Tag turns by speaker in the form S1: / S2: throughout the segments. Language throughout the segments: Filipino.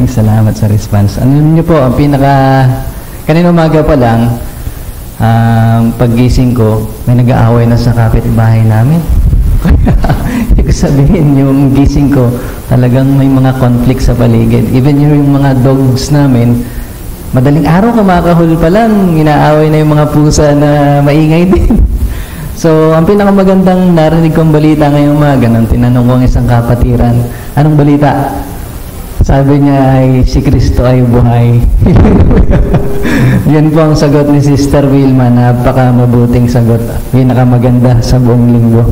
S1: Maraming salamat sa response. Ano niyo po, ang kanina umaga pa lang, paggising ko, may nag-aaway na sa kapitbahay namin. Ibig sabihin, yung gising ko, talagang may mga conflict sa paligid. Even yung mga dogs namin, madaling araw kumakahul pa lang, inaaway na yung mga pusa na maingay din. So, ang pinakamagandang narinig kong balita ngayong umaga, nang tinanong ko ang isang kapatiran, anong balita? Sabi niya ay, si Kristo ay buhay. Yan po ang sagot ni Sister Wilma, napaka-mabuting sagot, pinakamaganda sa buong linggo.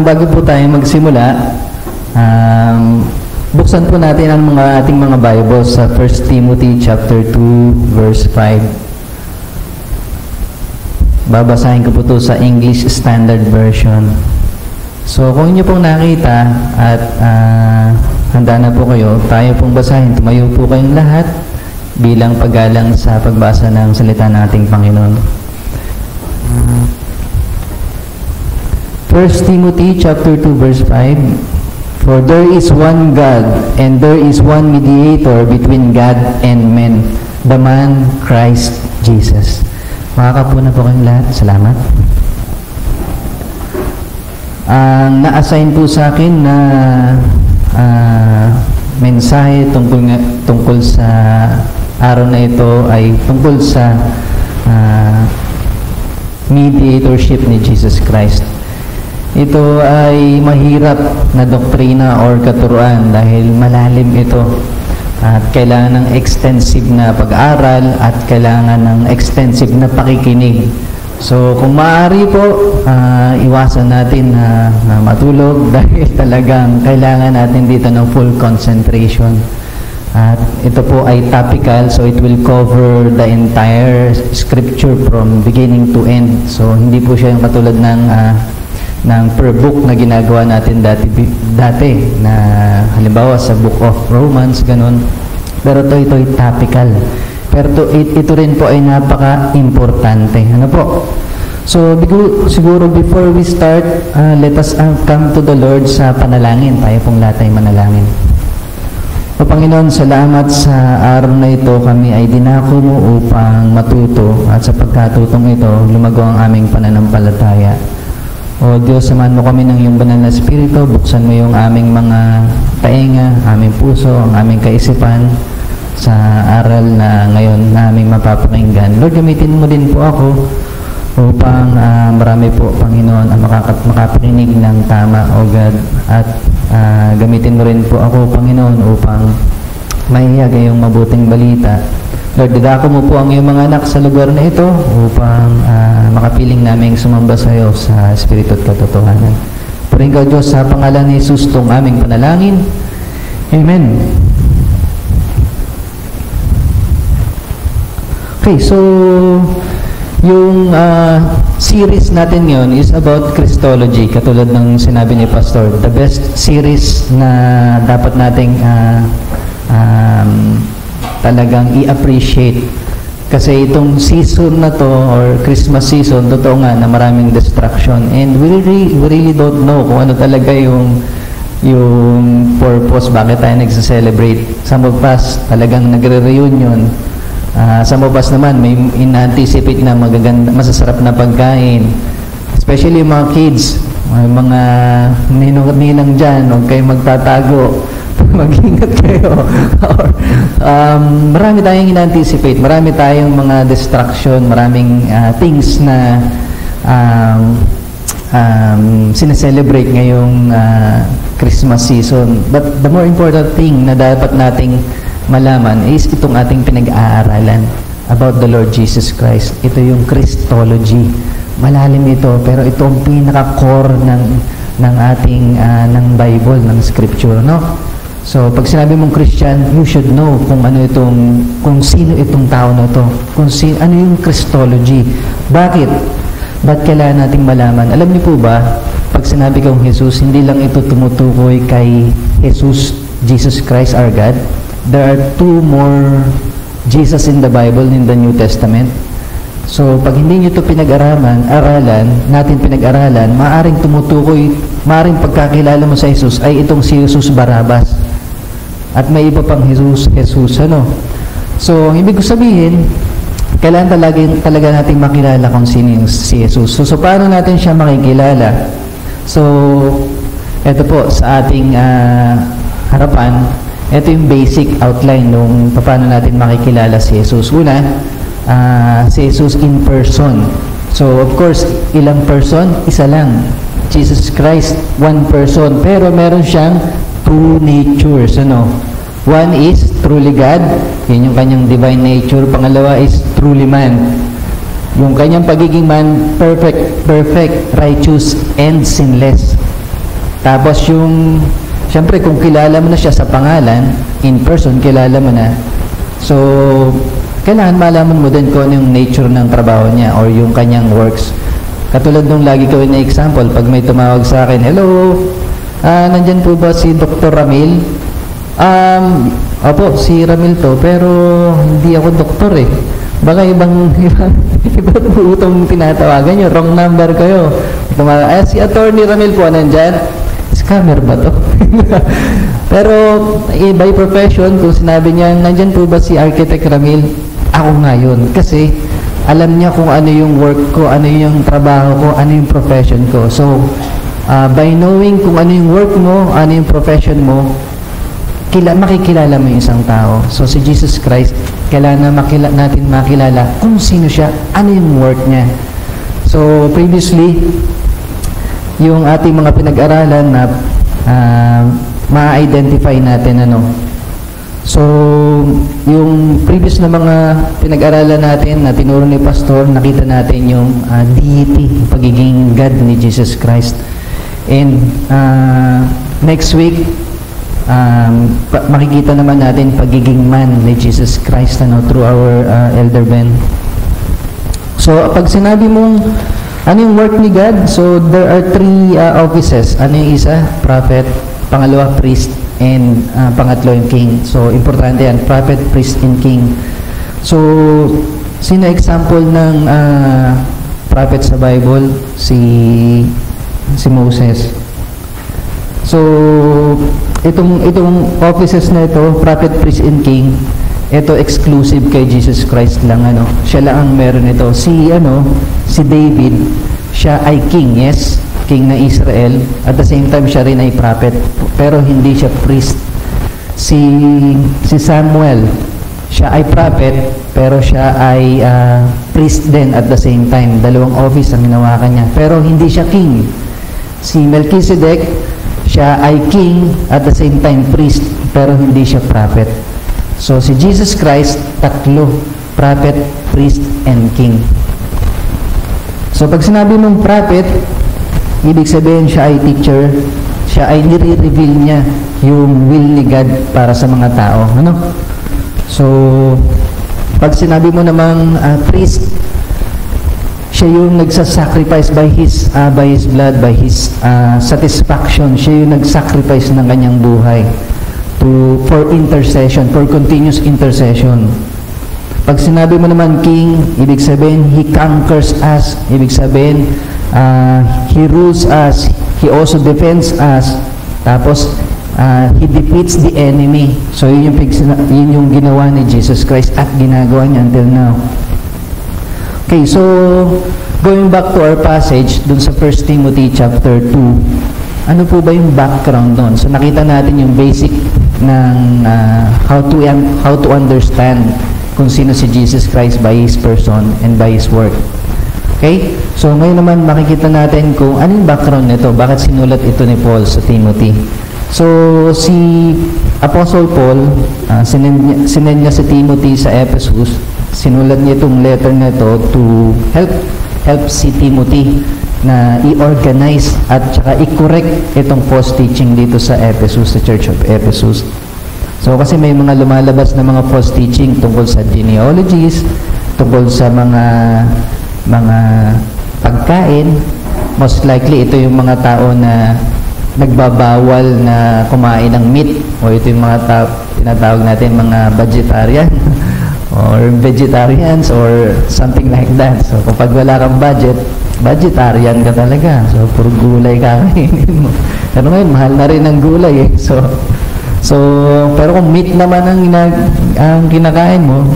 S1: Bago po tayo magsimula, buksan po natin ang ating mga Bible sa 1 Timothy chapter 2 verse 5. Babasahin ko po ito sa English Standard Version. So kung inyo pong nakita at handa na po kayo, tayo pong basahin. Tumayo po kayong lahat bilang paggalang sa pagbasa ng salita ng ating Panginoon. 1 Timothy chapter 2 verse 5. For there is one God, and there is one mediator between God and men, the man Christ Jesus. Makakapuna po kayong lahat. Salamat. Ang na-assign po sa akin na mensahe tungkol sa araw na ito ay tungkol sa mediatorship ni Jesus Christ. Ito ay mahirap na doktrina or katuruan dahil malalim ito. At kailangan ng extensive na pag-aral at kailangan ng extensive na pakikinig. So, kung maaari po, iwasan natin na matulog dahil talagang kailangan natin dito ng full concentration. At ito po ay topical, so it will cover the entire scripture from beginning to end. So, hindi po siya yung katulad ng per book na ginagawa natin dati na halimbawa sa Book of Romans, ganun. Pero ito ay topical. Pero ito rin po ay napaka-importante. Ano po? So, siguro before we start, let us come to the Lord sa panalangin. Tayo pong lahat ay manalangin. O Panginoon, salamat sa araw na ito. Kami ay dinako mo upang matuto at sa pagkatutong ito, lumago ang aming pananampalataya. O Diyos, samahan mo kami ng iyong banal na Espiritu, buksan mo yung aming mga tainga, aming puso, ang aming kaisipan sa aral na ngayon na aming mapapakinggan. Lord, gamitin mo din po ako upang marami po, Panginoon, ang makapakinig ng tama, O God. At gamitin mo rin po ako, Panginoon, upang maihiyag yung mabuting balita. Lord, didako mo po ang iyong mga anak sa lugar na ito upang makapiling naming sumamba sa iyo sa Espiritu at katotohanan. Purihin ka, Diyos, sa pangalan ni Jesus itong aming panalangin. Amen. Okay, so yung series natin ngayon is about Christology, katulad ng sinabi ni Pastor. The best series na dapat nating talagang i-appreciate. Kasi itong season na to, or Christmas season, totoo nga na maraming distraction. And we really don't know kung ano talaga yung purpose, bakit tayo nagsa-celebrate. Some of us talagang nagre-reunion. Some of us naman may in-anticipate na magaganda, masasarap na pagkain. Especially yung mga kids, mga ninong dyan, huwag kayong magtatago. Mag-ingat kayo. Marami tayong in-anticipate, marami tayong mga distraction, maraming things na sineselebrate ngayong Christmas season. But the more important thing na dapat nating malaman is itong ating pinag-aaralan about the Lord Jesus Christ. Ito yung Christology. Malalim ito, pero ito ang pinaka-core ng ating ng Bible, ng Scripture, no? So, pag sinabi mong Christian, you should know kung sino itong tao na ito, ano yung Christology. Bakit? Ba't kailangan nating malaman? Alam niyo po ba, pag sinabi kong Jesus, hindi lang ito tumutukoy kay Jesus, Jesus Christ our God. There are two more Jesus in the Bible, in the New Testament. So, pag hindi nyo ito pinag-aralan, maaaring tumutukoy, maaaring pagkakilala mo sa Jesus ay itong si Jesus Barabbas. At may iba pang Jesus, ano. So, ibig ko sabihin, kailangan talaga natin makilala kung sino yung si Jesus. So, paano natin siya makikilala? So, ito po, sa ating harapan, ito yung basic outline nung paano natin makikilala si Jesus. Una, si Jesus in person. So, of course, ilang person? Isa lang. Jesus Christ, one person. Pero meron siyang two natures, ano? One is truly God, yun yung kanyang divine nature. Pangalawa is truly man. Yung kanyang pagiging man, perfect, righteous, and sinless. Tapos yung, syempre kung kilala mo na siya sa pangalan, in person, kilala mo na. So, kailangan malaman mo din kung ano yung nature ng trabaho niya or yung kanyang works. Katulad nung lagi ko na example, pag may tumawag sa akin, hello, nandyan po ba si Dr. Ramil? Opo, si Ramil to, pero hindi ako doktor eh. Baka ibang po itong tinatawagan nyo, wrong number kayo. Si Attorney Ramil po, nandyan? Scammer ba to? Pero by profession, kung sinabi niya, nandyan po ba si Architect Ramil? Ako nga yun. Kasi alam niya kung ano yung work ko, ano yung trabaho ko, ano yung profession ko. So, by knowing kung ano yung work mo, ano yung profession mo, makikilala mo yung isang tao. So, si Jesus Christ, kailangan natin makilala kung sino siya, ano yung work niya. So, previously, yung ating mga pinag-aralan na ma-identify natin, ano. So, yung previous na mga pinag-aralan natin na tinuro ni Pastor, nakita natin yung deity, pagiging God ni Jesus Christ. And next week, makikita naman natin pagiging man ni Jesus Christ, ano, through our Elder Ben. So, pag sinabi mong ano yung work ni God, so there are three offices. Ano yung isa? Prophet, pangalawa, priest, and pangatlo yung king. So, importante yan, prophet, priest, and king. So, sino example ng prophet sa Bible? Si Moses. So, itong offices na ito, prophet, priest, and king, ito exclusive kay Jesus Christ lang, ano. Siya lang ang meron ito. Si David, siya ay king, yes, king ng Israel. At the same time, siya rin ay prophet, pero hindi siya priest. Si Samuel, siya ay prophet, pero siya ay priest din at the same time. Dalawang office ang hinawakan niya, pero hindi siya king. Si Melchizedek, siya ay king at the same time priest, pero hindi siya prophet. So, si Jesus Christ, tatlo, prophet, priest, and king. So, pag sinabi mong prophet, ibig sabihin siya ay teacher, siya ay nire-reveal niya yung will ni God para sa mga tao. Ano? So, pag sinabi mo namang priest, siya yung nagsasacrifice by his blood, by his satisfaction. Siya yung nagsacrifice ng kanyang buhay for intercession, for continuous intercession. Pag sinabi mo naman king, ibig sabihin, he conquers us. Ibig sabihin, he rules us. He also defends us. Tapos, he defeats the enemy. So, yun yung ginawa ni Jesus Christ at ginagawa niya until now. Okay, so, going back to our passage, dun sa 1 Timothy chapter 2, ano po ba yung background doon? So, nakita natin yung basic ng how to understand kung sino si Jesus Christ by His person and by His work. Okay? So, ngayon naman makikita natin kung anong background nito, bakit sinulat ito ni Paul sa Timothy. So, si Apostle Paul, sinend niya si Timothy sa Ephesus. Sinulat niya itong letter na ito to help si Timothy na i-organize at saka i-correct itong false teaching dito sa Ephesus, sa Church of Ephesus. So, kasi may mga lumalabas na mga false teaching tungkol sa genealogies, tungkol sa mga pagkain. Most likely, ito yung mga tao na nagbabawal na kumain ng meat, o ito yung mga tinatawag natin mga vegetarian or vegetarians or something like that. So, kapag wala kang budget, vegetarian ka talaga. So, puro gulay kakainin mo. Pero ngayon, mahal na rin ang gulay eh. So, So, pero kung meat naman ang kinakain mo,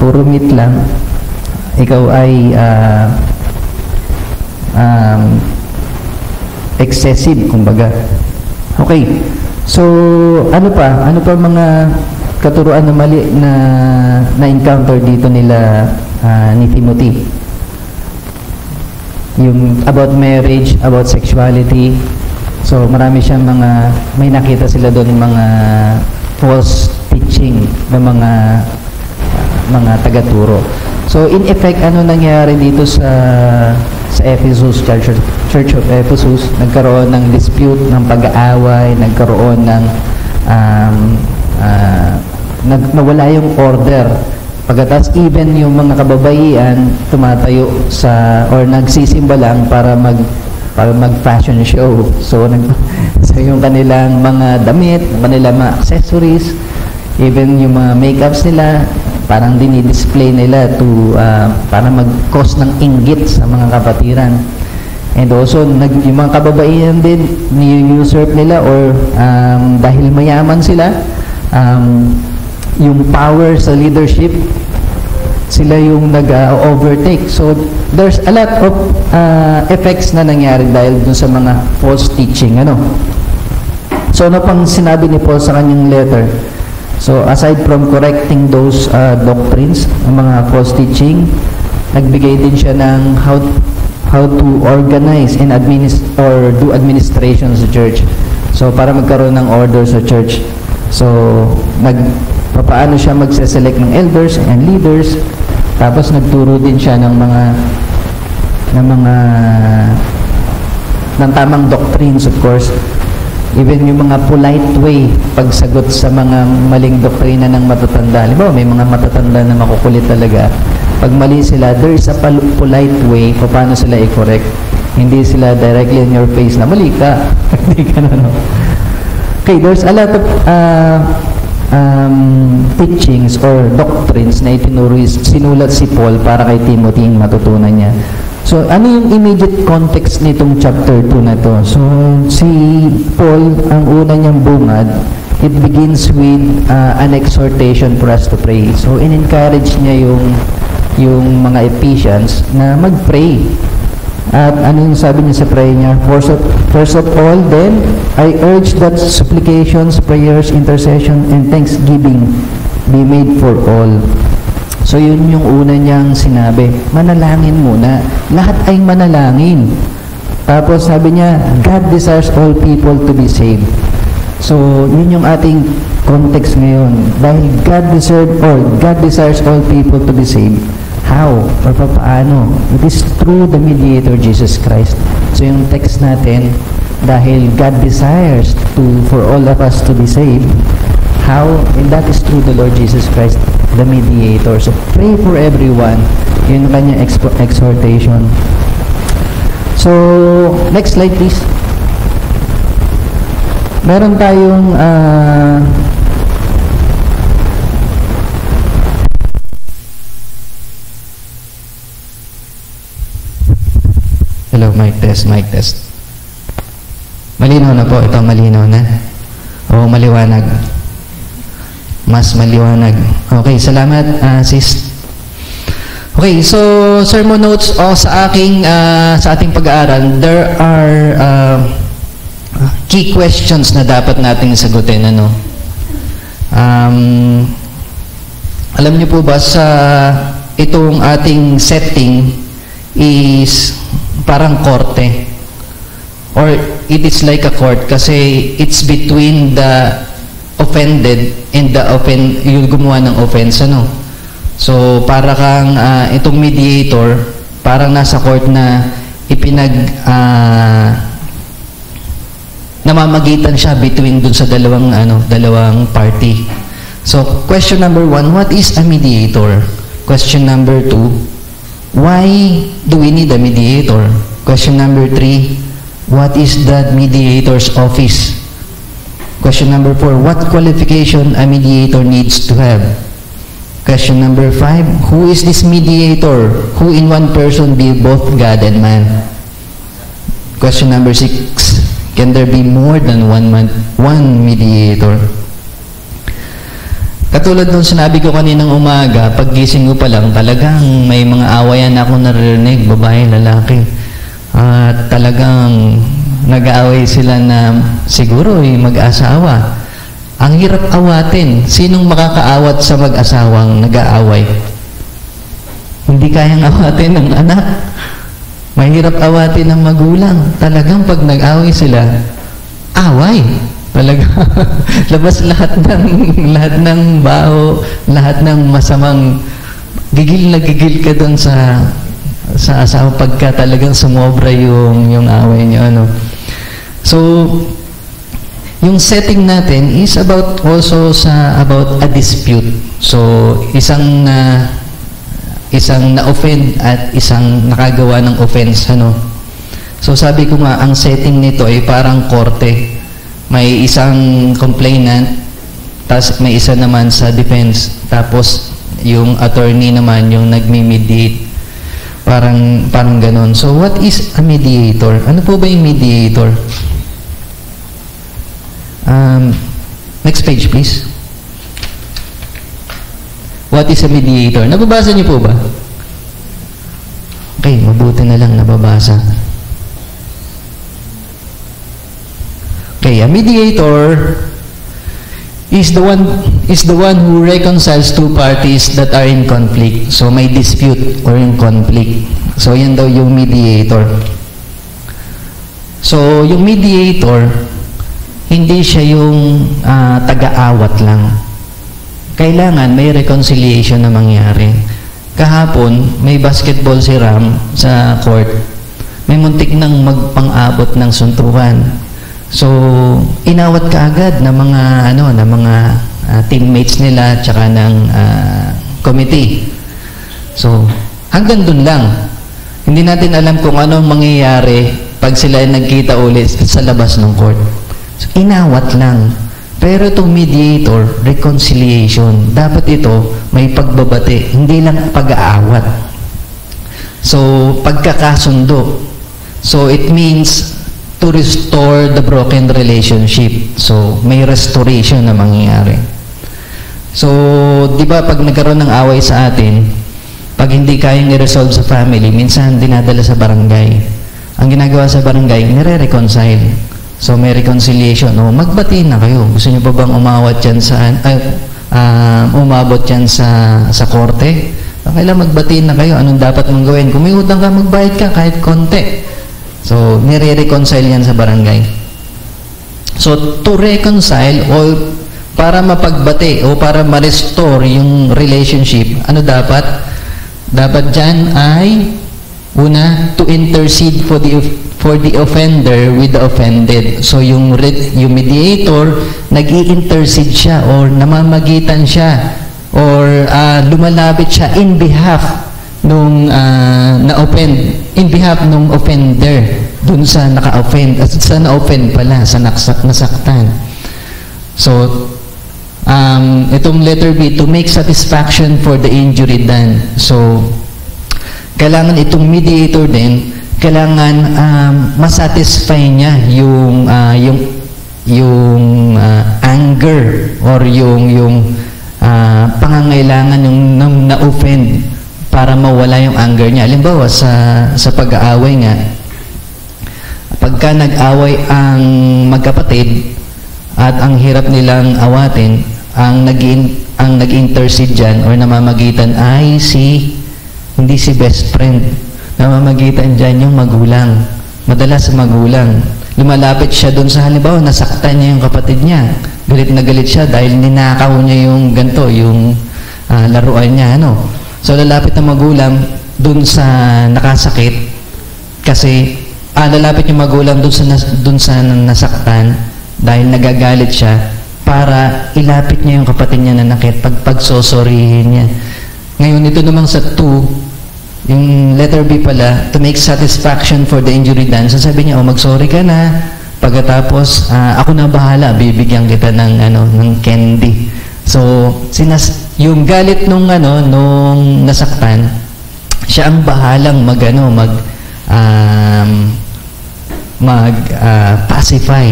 S1: puro meat lang, ikaw ay excessive, kumbaga. Okay. So, ano pa mga katuruan na mali na encounter dito nila ni Timothy? Yung about marriage, about sexuality. So, marami siyang may nakita sila doon mga false teaching ng mga tagaturo. So, in effect, ano nangyari dito sa Ephesus, Church of Ephesus? Nagkaroon ng dispute, ng pag-aaway, nagkaroon ng nawala yung order. Pagkatapos even yung mga kababaihan tumatayo or nagsisimba lang para mag-fashion show. So yung kanilang mga damit, kanilang mga accessories, even yung mga makeups nila, parang dinidisplay nila para mag-cause ng inggit sa mga kapatiran. And also, yung mga kababaihan din, ni-usurp nila or dahil mayaman sila, yung power sa leadership, sila yung nag-overtake. So, there's a lot of effects na nangyari dahil dun sa mga false teaching. So, ano pang sinabi ni Paul sa kanyang letter? So, aside from correcting those doctrines, mga false teaching, nagbigay din siya ng how to organize and or do administration sa church. So, para magkaroon ng order sa church. So, paano siya magse-select ng elders and leaders. Tapos nagturo din siya ng tamang doctrines, of course. Even yung mga polite way pagsagot sa mga maling doktrina ng matatanda. Halimbawa, may mga matatanda na makukulit talaga. Pag mali sila, there is a polite way paano sila i-correct. Hindi sila directly in your face na mali ka. Hindi ka na, no? Okay, there's a lot of teachings or doctrines na sinulat si Paul para kay Timothy yung matutunan niya. So, ano yung immediate context nitong chapter 2 na to? So, si Paul, ang una niyang bungad, it begins with an exhortation for us to pray. So, in-encourage niya yung mga Ephesians na mag-pray. At ano yung sabi niya sa prayer niya? First of all, then, I urge that supplications, prayers, intercession, and thanksgiving be made for all. So, yun yung una niyang sinabi. Manalangin muna. Lahat ay manalangin. Tapos, sabi niya, God desires all people to be saved. So, yun yung ating context ngayon. Dahil God desires all people to be saved. How? Or paano? It is through the mediator, Jesus Christ. So, yung text natin, dahil God desires for all of us to be saved, how? And that is through the Lord Jesus Christ, the mediator. So, pray for everyone. Yun yung kanyang exhortation. So, next slide please. Meron tayong hello, mic test. Malinaw na po. Ito, malinaw na. O, maliwanag. Mas maliwanag. Okay, salamat, sis. Okay, so, sermon notes sa ating pag-aaral, there are key questions na dapat nating sagutin. Alam niyo po ba itong ating setting is parang korte, or it is like a court kasi it's between the offended and yung gumawa ng offense. So para kang itong mediator, parang nasa court na namamagitan siya between dun sa dalawang party. So question number 1, what is a mediator? Question number 2, why do we need a mediator? Question number 3, what is the mediator's office? Question number 4, what qualification a mediator needs to have? Question number 5, who is this mediator? Who in one person be both God and man? Question number 6, can there be more than one mediator? Katulad nung sinabi ko kaninang umaga, paggising ko pa lang, talagang may mga awayan ako naririnig, babae, lalaki. At talagang nag-aaway sila na siguro mag-asawa. Ang hirap awatin. Sinong makakaawat sa mag-asawang nag-aaway? Hindi kayang awatin ng anak. Mahirap awatin ng magulang. Talagang pag nag-away sila, away. Talaga. Labas lahat ng baho, lahat ng masamang gigil na gigil ka doon sa asawa pagka talagang sumobra yung away niyo, ano. So, yung setting natin is about a dispute. So, isang na-offend at isang nakagawa ng offense, ano. So, sabi ko nga, ang setting nito ay parang korte. May isang complainant, tapos may isa naman sa defense, tapos yung attorney naman yung nagme-mediate. Parang ganon. So, what is a mediator? Ano po ba yung mediator? Next page, please. What is a mediator? Nababasa niyo po ba? Okay, mabuti na lang nababasa. Okay, a mediator is the one who reconciles two parties that are in conflict. So, may dispute or in conflict. So, yan daw yung mediator. So, yung mediator, hindi siya yung taga-awat lang. Kailangan may reconciliation na mangyari. Kahapon, may basketball si Ram sa court. May muntik nang magpang-abot ng suntukan. So, inawat ka agad ng mga teammates nila tsaka ng committee. So, hanggang dun lang. Hindi natin alam kung anong mangyayari pag sila ay nagkita ulit sa labas ng court. So, inawat lang. Pero itong mediator, reconciliation. Dapat ito may pagbabati, hindi lang pag-aawat. So, pagkakasundo. So, it means to restore the broken relationship. So, may restoration na mangyayari. So, di ba pag nagkaroon ng away sa atin, pag hindi kayang i-resolve sa family, minsan dinadala sa barangay. Ang ginagawa sa barangay, nire-reconcile. So, may reconciliation. O, magbati na kayo. Gusto niyo pa bang umawat yan umabot yan sa korte? Kailangan magbati na kayo. Anong dapat mong gawin? Kung may utang ka, magbayad ka kahit konti. So, nire-reconcile yan sa barangay. So, to reconcile o para mapagbati o para ma-restore yung relationship, ano dapat? Dapat dyan ay, una, to intercede for the offender with the offended. So, yung mediator, nag-i-intercede siya or namamagitan siya or lumalapit siya in behalf nung na-offend, in behalf nung offender dun sa naka-offend, at sa na-offend pala, sa nasaktan. So, itong letter B, to make satisfaction for the injury done. So, kailangan itong mediator din, kailangan masatisfy niya yung anger or yung pangangailangan ng na-offend para mawala yung anger niya. Halimbawa, sa pag-aaway nga, pagka nag-away ang magkapatid at ang hirap nilang awatin, ang nag-intercede dyan or namamagitan ay hindi si best friend. Namamagitan dyan yung magulang. Madalas magulang. Lumalapit siya doon sa halimbawa, nasaktan niya yung kapatid niya. Galit na galit siya dahil ninakaw niya yung ganito, yung laruan niya, ano. So, lalapit na magulang dun sa nakasakit kasi lalapit yung magulang dun sa nasaktan dahil nagagalit siya para ilapit niya yung kapatid niya na nakit pagsosorihin niya. Ngayon, ito namang sa 2, yung letter B pala, to make satisfaction for the injury done. So, sabi niya, mag-sorry ka na. Pagkatapos, ako na bahala, bibigyan kita ng candy. So, yung galit nung nasaktan, siya ang bahalang pacify.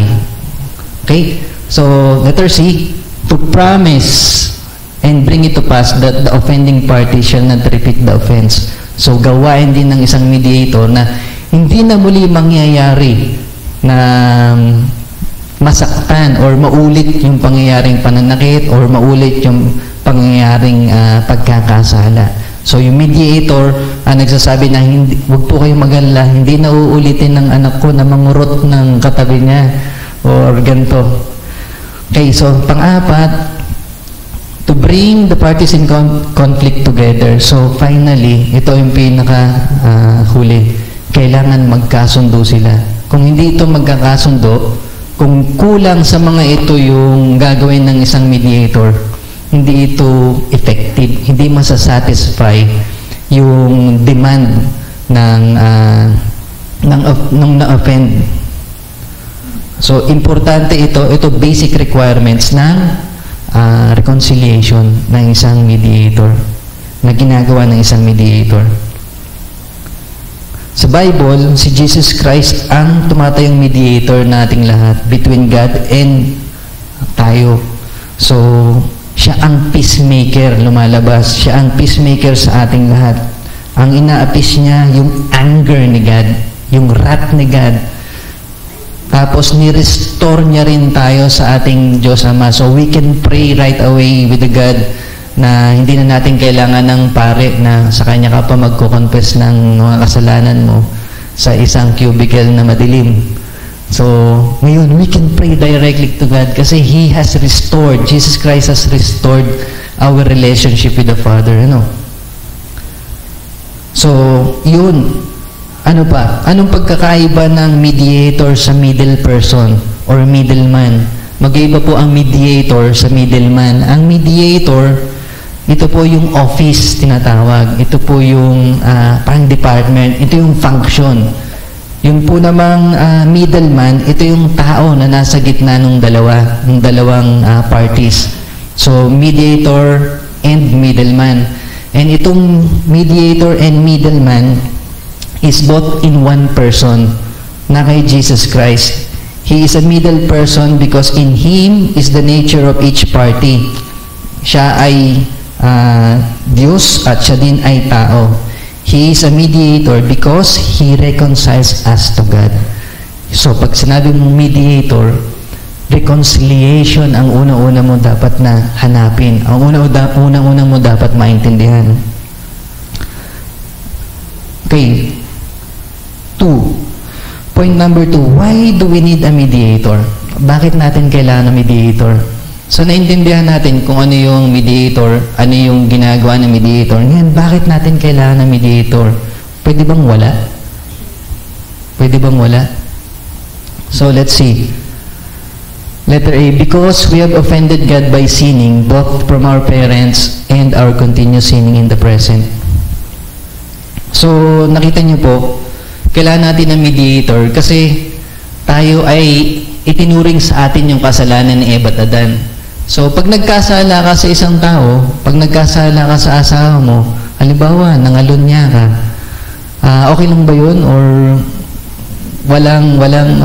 S1: Okay? So, letter C, to promise and bring it to pass that the offending party shall not repeat the offense. So, gawain din ng isang mediator na hindi na muli mangyayari na masaktan or maulit yung pangyayaring pananakit or maulit yung pangyayaring pagkakasala. So, yung mediator nagsasabi na huwag po kayong mag-alala, hindi na uulitin ng anak ko na mangurot ng katabi niya or ganito. Okay, so pang-apat, to bring the parties in conflict together. So, finally, ito yung pinaka-huli. Kailangan magkasundo sila. Kung hindi ito magkakasundo, kung kulang sa mga ito yung gagawin ng isang mediator, hindi ito effective, hindi masasatisfy yung demand ng na-offend. So, importante ito basic requirements ng reconciliation ng isang mediator, na ginagawa ng isang mediator. Sa Bible, si Jesus Christ ang tumatayong mediator nating lahat between God and tayo. So, siya ang peacemaker, lumalabas. Siya ang peacemaker sa ating lahat. Ang ina-appease niya, yung anger ni God, yung wrath ni God. Tapos, ni-restore niya rin tayo sa ating Diyos Ama. So, we can pray right away with the God na hindi na natin kailangan ng pare na sa Kanya ka pa magko-confess ng mga kasalanan mo sa isang cubicle na madilim. So, ngayon, we can pray directly to God kasi He has restored, Jesus Christ has restored our relationship with the Father. Ano? So, yun. Ano pa? Anong pagkakaiba ng mediator sa middle person or middleman? Mag-iba po ang mediator sa middleman. Ang mediator, ito po yung office tinatawag. Ito po yung parang department. Ito yung function. Yung po namang middleman, ito yung tao na nasa gitna ng dalawang parties. So, mediator and middleman. And itong mediator and middleman is both in one person, na kay Jesus Christ. He is a middle person because in Him is the nature of each party. Siya ay Diyos at siya din ay tao. He is a mediator because He reconciles us to God. So, pag sinabi mong mediator, reconciliation ang una-una mo dapat na hanapin. Ang una-una mo dapat maintindihan. Okay. 2. Point number 2, why do we need a mediator? Bakit natin kailangan ng mediator? So, naintindihan natin kung ano yung mediator, ano yung ginagawa ng mediator. Ngayon, bakit natin kailangan ng mediator? Pwede bang wala? Pwede bang wala? So, let's see. Letter A, because we have offended God by sinning, both from our parents and our continuous sinning in the present. So, nakita niyo po, kailangan natin ng mediator kasi tayo ay itinuring sa atin yung kasalanan ni Eva at Adan. So, pag nagkasala ka sa isang tao, pag nagkasala ka sa asawa mo, halimbawa, nangalon niya ka, okay lang ba yun? Or walang,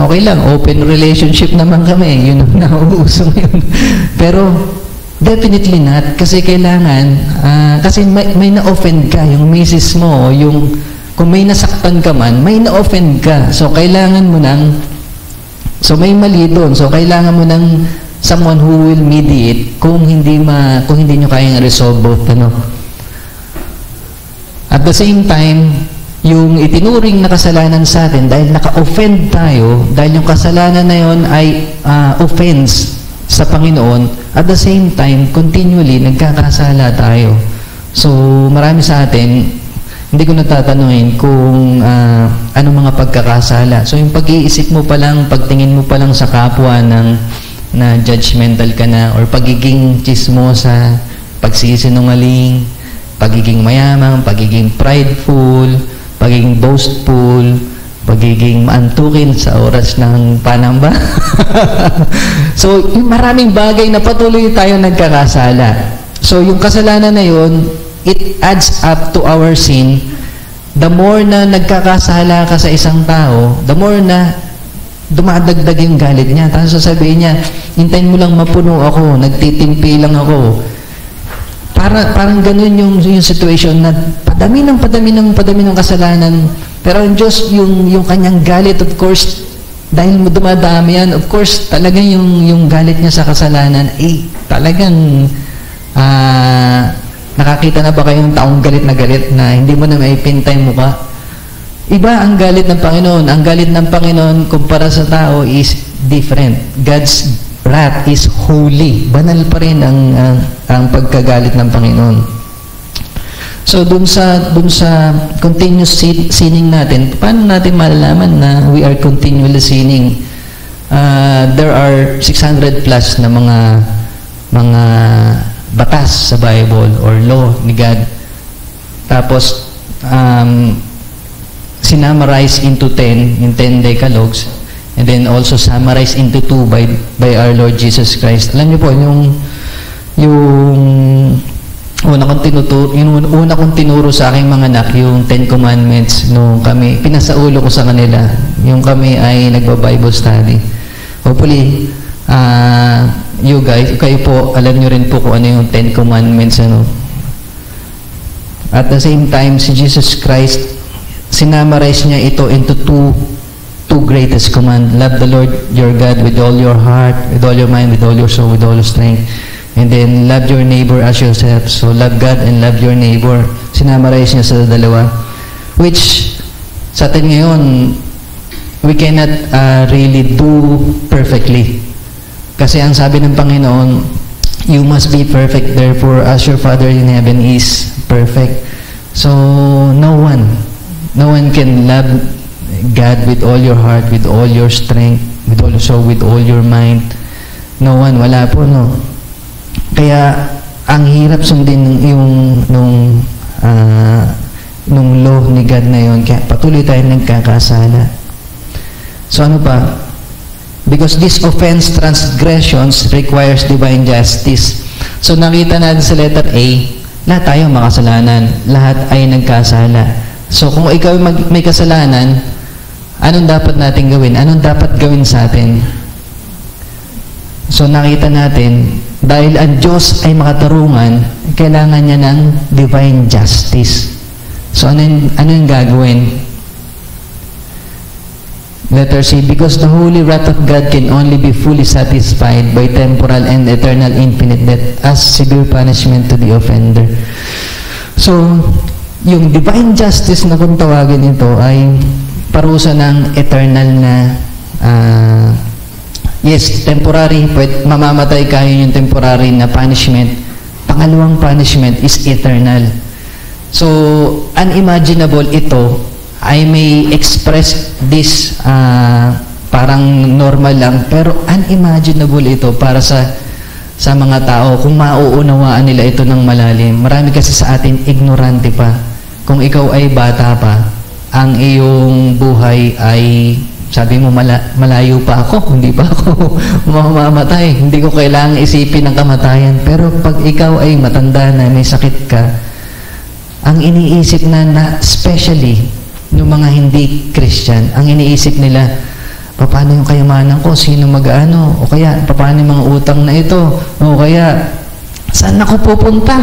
S1: okay lang, open relationship naman kami, yun ang nauuso ngayon. Pero, definitely not, kasi kailangan, kasi may na-offend ka, yung misis mo, yung kung may nasaktan ka man, may na-offend ka. So, kailangan mo so may mali doon. So, kailangan mo ng someone who will mediate kung hindi nyo kayang resolve both. Ano? At the same time, yung itinuring na kasalanan sa atin, dahil naka-offend tayo, dahil yung kasalanan na yun ay offense sa Panginoon, at the same time, continually, nagkakasala tayo. So, marami sa atin, hindi ko natatanungin kung anong mga pagkakasala. So, yung pag-iisip mo pa lang, pagtingin mo pa lang sa kapwa na judgmental ka na, or pagiging chismosa, pagsisinungaling, pagiging mayamang, pagiging prideful, pagiging boastful, pagiging maantukin sa oras ng panamba. So, yung maraming bagay na patuloy tayo nagkakasala. So, yung kasalanan na yun, it adds up to our sin. The more na nagkakasala ka sa isang tao, the more na dumadagdag yung galit niya. Tapos sasabihin niya, hintayin mo lang mapuno ako, nagtitimpi lang ako. Parang ganun yung situation na padami ng kasalanan. Pero ang Diyos, yung kanyang galit, of course, dahil dumadami yan, of course, talagang yung galit niya sa kasalanan, talagang nakakita na ba kayong taong galit na hindi mo na maipintay mukha? Iba ang galit ng Panginoon. Ang galit ng Panginoon kumpara sa tao is different. God's wrath is holy. Banal pa rin ang pagkagalit ng Panginoon. So, dun sa continuous sinning natin, paano natin malalaman na we are continually sinning? There are 600 plus na mga batas sa Bible or law ni God. Tapos, sinamarize into 10 in 10 decalogues, and then also summarized into 2 by our Lord Jesus Christ. Alam niyo po, yung una kong tinuro sa aking mga anak, yung 10 Commandments, nung kami, pinasaulo ko sa kanila, yung kami ay nagba-Bible study. Hopefully, you guys, kayo po, alam nyo rin po kung ano yung 10 Commandments, ano. At the same time, si Jesus Christ, sinamarize niya ito into two greatest command. Love the Lord your God with all your heart, with all your mind, with all your soul, with all your strength. And then, love your neighbor as yourself. So, love God and love your neighbor. Sinamarize niya sa dalawa. Which, sa atin ngayon, we cannot really do perfectly. Kasi ang sabi ng Panginoon, you must be perfect, therefore, as your Father in heaven is perfect. So, no one can love God with all your heart, with all your strength, with all your soul, with all your mind. No one, wala po, no. Kaya, ang hirap sundin nung law ni God na yun, kaya patuloy tayong nagkakasala. So, ano pa? Because this offense, transgressions, requires divine justice. So, nakita natin sa letter A, lahat tayo makasalanan, lahat ay nagkasala. So, kung ikaw may kasalanan, anong dapat natin gawin? Anong dapat gawin sa atin? So, nakita natin, dahil ang Diyos ay makatarungan, kailangan niya ng divine justice. So, ano yung gagawin? Letter C, because the holy wrath of God can only be fully satisfied by temporal and eternal infinite death as severe punishment to the offender. So, yung divine justice na kung tawagin ito ay parusa ng eternal na yes, temporary, mamamatay kayo yung temporary na punishment. Pangalawang punishment is eternal. So, unimaginable ito. I may express this parang normal lang, pero unimaginable ito para sa mga tao kung mauunawaan nila ito ng malalim. Marami kasi sa atin ignorante pa. Kung ikaw ay bata pa, ang iyong buhay ay, sabi mo, malayo pa ako, hindi pa ako mamamatay, hindi ko kailangang isipin ang kamatayan. Pero pag ikaw ay matanda na, may sakit ka, ang iniisip na especially ng mga hindi Christian, ang iniisip nila, paano yung kayamanan ko, sino mag-ano, o kaya paano yung mga utang na ito, o kaya saan ako pupunta?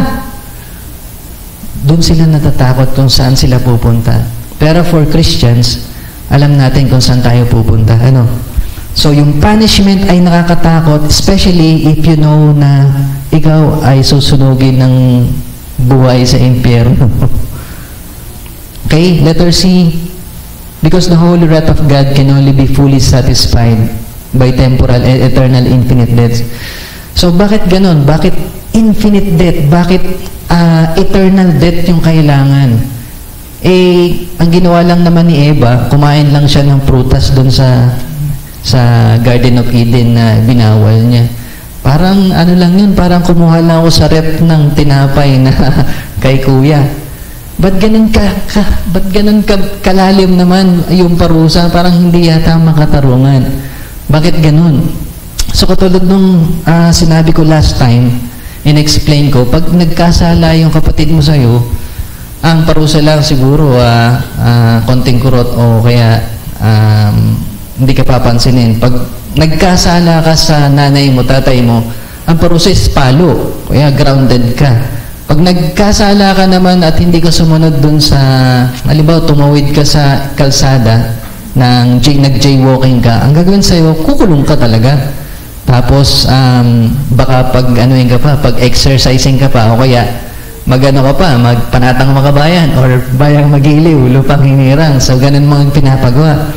S1: Doon sila natatakot kung saan sila pupunta. Pero for Christians, alam natin kung saan tayo pupunta. Ano? So, yung punishment ay nakakatakot, especially if you know na ikaw ay susunugin ng buhay sa impyerno. Okay, letter C. Because the holy wrath of God can only be fully satisfied by temporal and eternal infinite death. So, bakit ganon? Bakit infinite death? Bakit eternal death yung kailangan? Ang ginawa lang naman ni Eva, kumain lang siya ng prutas doon sa Garden of Eden na binawal niya. Parang ano lang yun, parang kumuha lang ako sa rep ng tinapay na kay kuya. Ba't ganun kalalim naman yung parusa? Parang hindi yata makatarungan. Bakit ganun? So katulad nung sinabi ko last time, in-explain ko, pag nagkasala yung kapatid mo sa'yo, ang parusa lang siguro konting kurot o kaya hindi ka papansinin. Pag nagkasala ka sa nanay mo, tatay mo, ang parusa is palo, kaya grounded ka. Pag nagkasala ka naman at hindi ka sumunod dun sa, halimbawa tumawid ka sa kalsada, nag-jaywalking ka, ang gagawin sa'yo, kukulong ka talaga. Tapos, baka pag-exercising ka pa, o kaya, magpanatang makabayan, or bayang magiliw, lupang hinirang. So, ganun mga pinapagawa.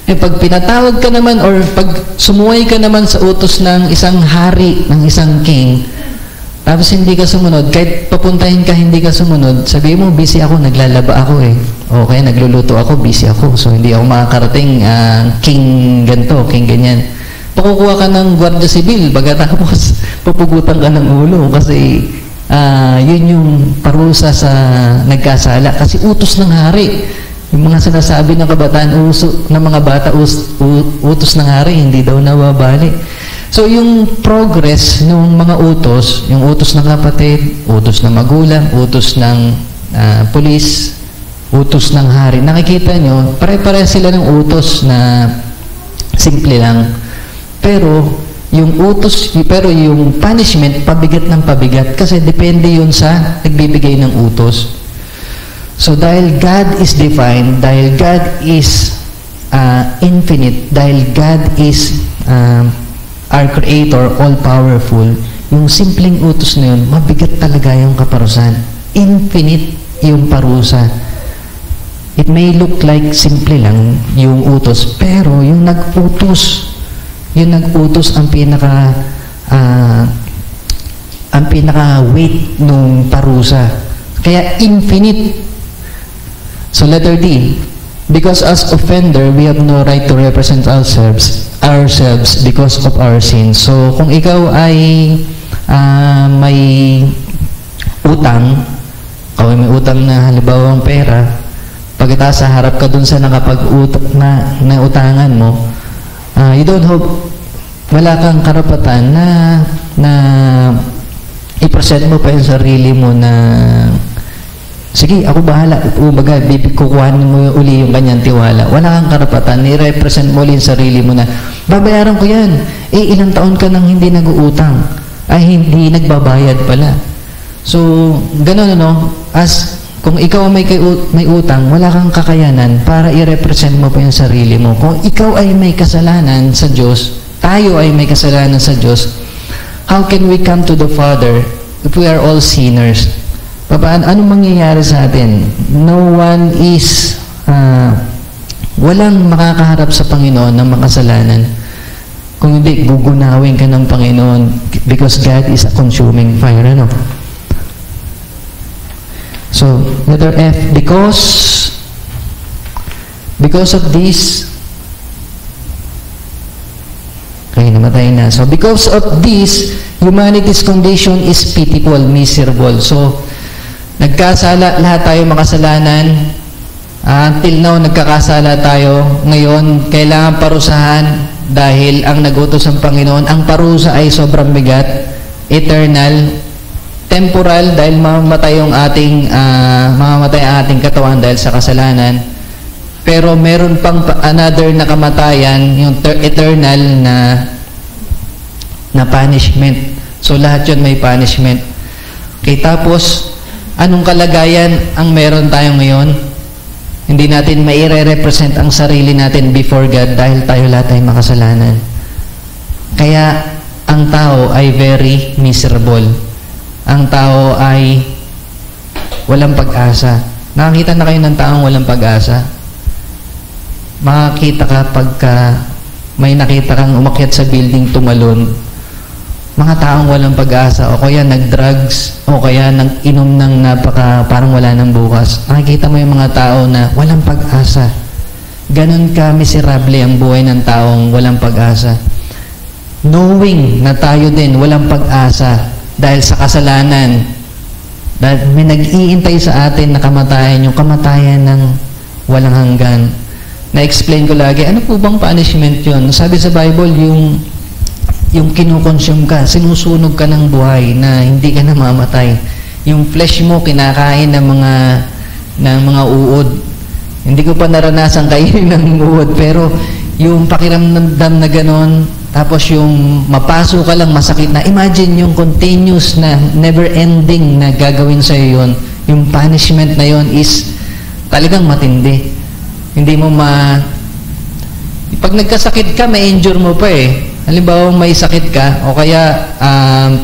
S1: Pag pinatawag ka naman, or pag sumuway ka naman sa utos ng isang hari, ng isang king, tapos hindi ka sumunod, kahit papuntahin ka, hindi ka sumunod, sabihin mo, busy ako, naglalaba ako eh. Okay, nagluluto ako, busy ako. So, hindi ako makakarating, king ganito, king ganyan. Pakukuha ka ng Guardia Civil, pagkatapos, pupugutan ka ng ulo. Kasi, yun yung parusa sa nagkasala. Kasi utos ng hari. Yung mga sinasabi ng kabataan, ng mga bata, utos ng hari, hindi daw nawabali. So, yung progress ng mga utos, yung utos ng kapatid, utos ng magulang, utos ng pulis, utos ng hari, nakikita nyo, pare-pare sila ng utos na simple lang. Pero, yung punishment, pabigat ng pabigat, kasi depende yun sa nagbibigay ng utos. So, dahil God is divine, dahil God is infinite, dahil God is our Creator, all-powerful, yung simpleng utos na yun, mabigat talaga yung kaparusahan. Infinite yung parusa. It may look like simple lang yung utos, pero yung nag-utos ang pinaka-weight nung parusa. Kaya infinite. So letter D, because as offender, we have no right to represent ourselves because of our sins. So, kung ikaw ay may utang, o may utang na halimbawang pera, pagkatapos sa harap ka dun sa nautangan mo, you don't have, wala kang karapatan na i-present mo pa yung sarili mo na sige, ako bahala. Umaga, kukuhanin mo uli yung kanyang tiwala. Wala kang karapatan. I-represent mo ulit yung sarili mo na, babayaran ko yan. Ilang taon ka nang hindi nag-uutang. Ay, hindi nagbabayad pala. So, ganun, as kung ikaw may utang, wala kang kakayanan para i-represent mo pa yung sarili mo. Kung ikaw ay may kasalanan sa Diyos, tayo ay may kasalanan sa Diyos, how can we come to the Father if we are all sinners? Anong mangyayari sa atin? No one is, walang makakaharap sa Panginoon ng makasalanan. Kung hindi, gugunawin ka ng Panginoon because God is a consuming fire. So, letter F, because of this, okay, namatay na. So, because of this, humanity's condition is pitiful, miserable. So, nagkasala, lahat tayo makasalanan. Until now, nagkakasala tayo. Ngayon, kailangan parusahan dahil ang nagutos ng Panginoon, ang parusa ay sobrang bigat, eternal, temporal dahil mamamatay ang ating katawan dahil sa kasalanan. Pero meron pang another na kamatayan, yung eternal na punishment. So, lahat yun may punishment. Okay, tapos, anong kalagayan ang meron tayo ngayon? Hindi natin maire-represent ang sarili natin before God dahil tayo lahat ay makasalanan. Kaya, ang tao ay very miserable. Ang tao ay walang pag-asa. Nakakita na kayo ng taong walang pag-asa? Makakita ka pagka may nakita kang umakyat sa building tumalon, mga taong walang pag-asa, o kaya nag-drugs, o kaya nag-inom ng parang wala nang bukas. Nakikita mo yung mga tao na walang pag-asa. Ganon ka miserable ang buhay ng taong walang pag-asa. Knowing na tayo din walang pag-asa dahil sa kasalanan, dahil may nag-iintay sa atin na kamatayan, yung kamatayan ng walang hanggan. Na-explain ko lagi, ano po bang punishment yun? Sabi sa Bible, yung kinukonsume ka, sinusunog ka ng buhay na hindi ka namamatay. Yung flesh mo kinakain ng mga uod. Hindi ko pa naranasan kainin ng uod, pero yung pakiramdam na ganon, Tapos yung mapaso ka lang, masakit na. Imagine yung continuous na never-ending na gagawin sa'yo yun. Yung punishment na yun is talagang matindi. Hindi mo Pag nagkasakit ka, may injure mo pa eh. Halimbawa, may sakit ka, o kaya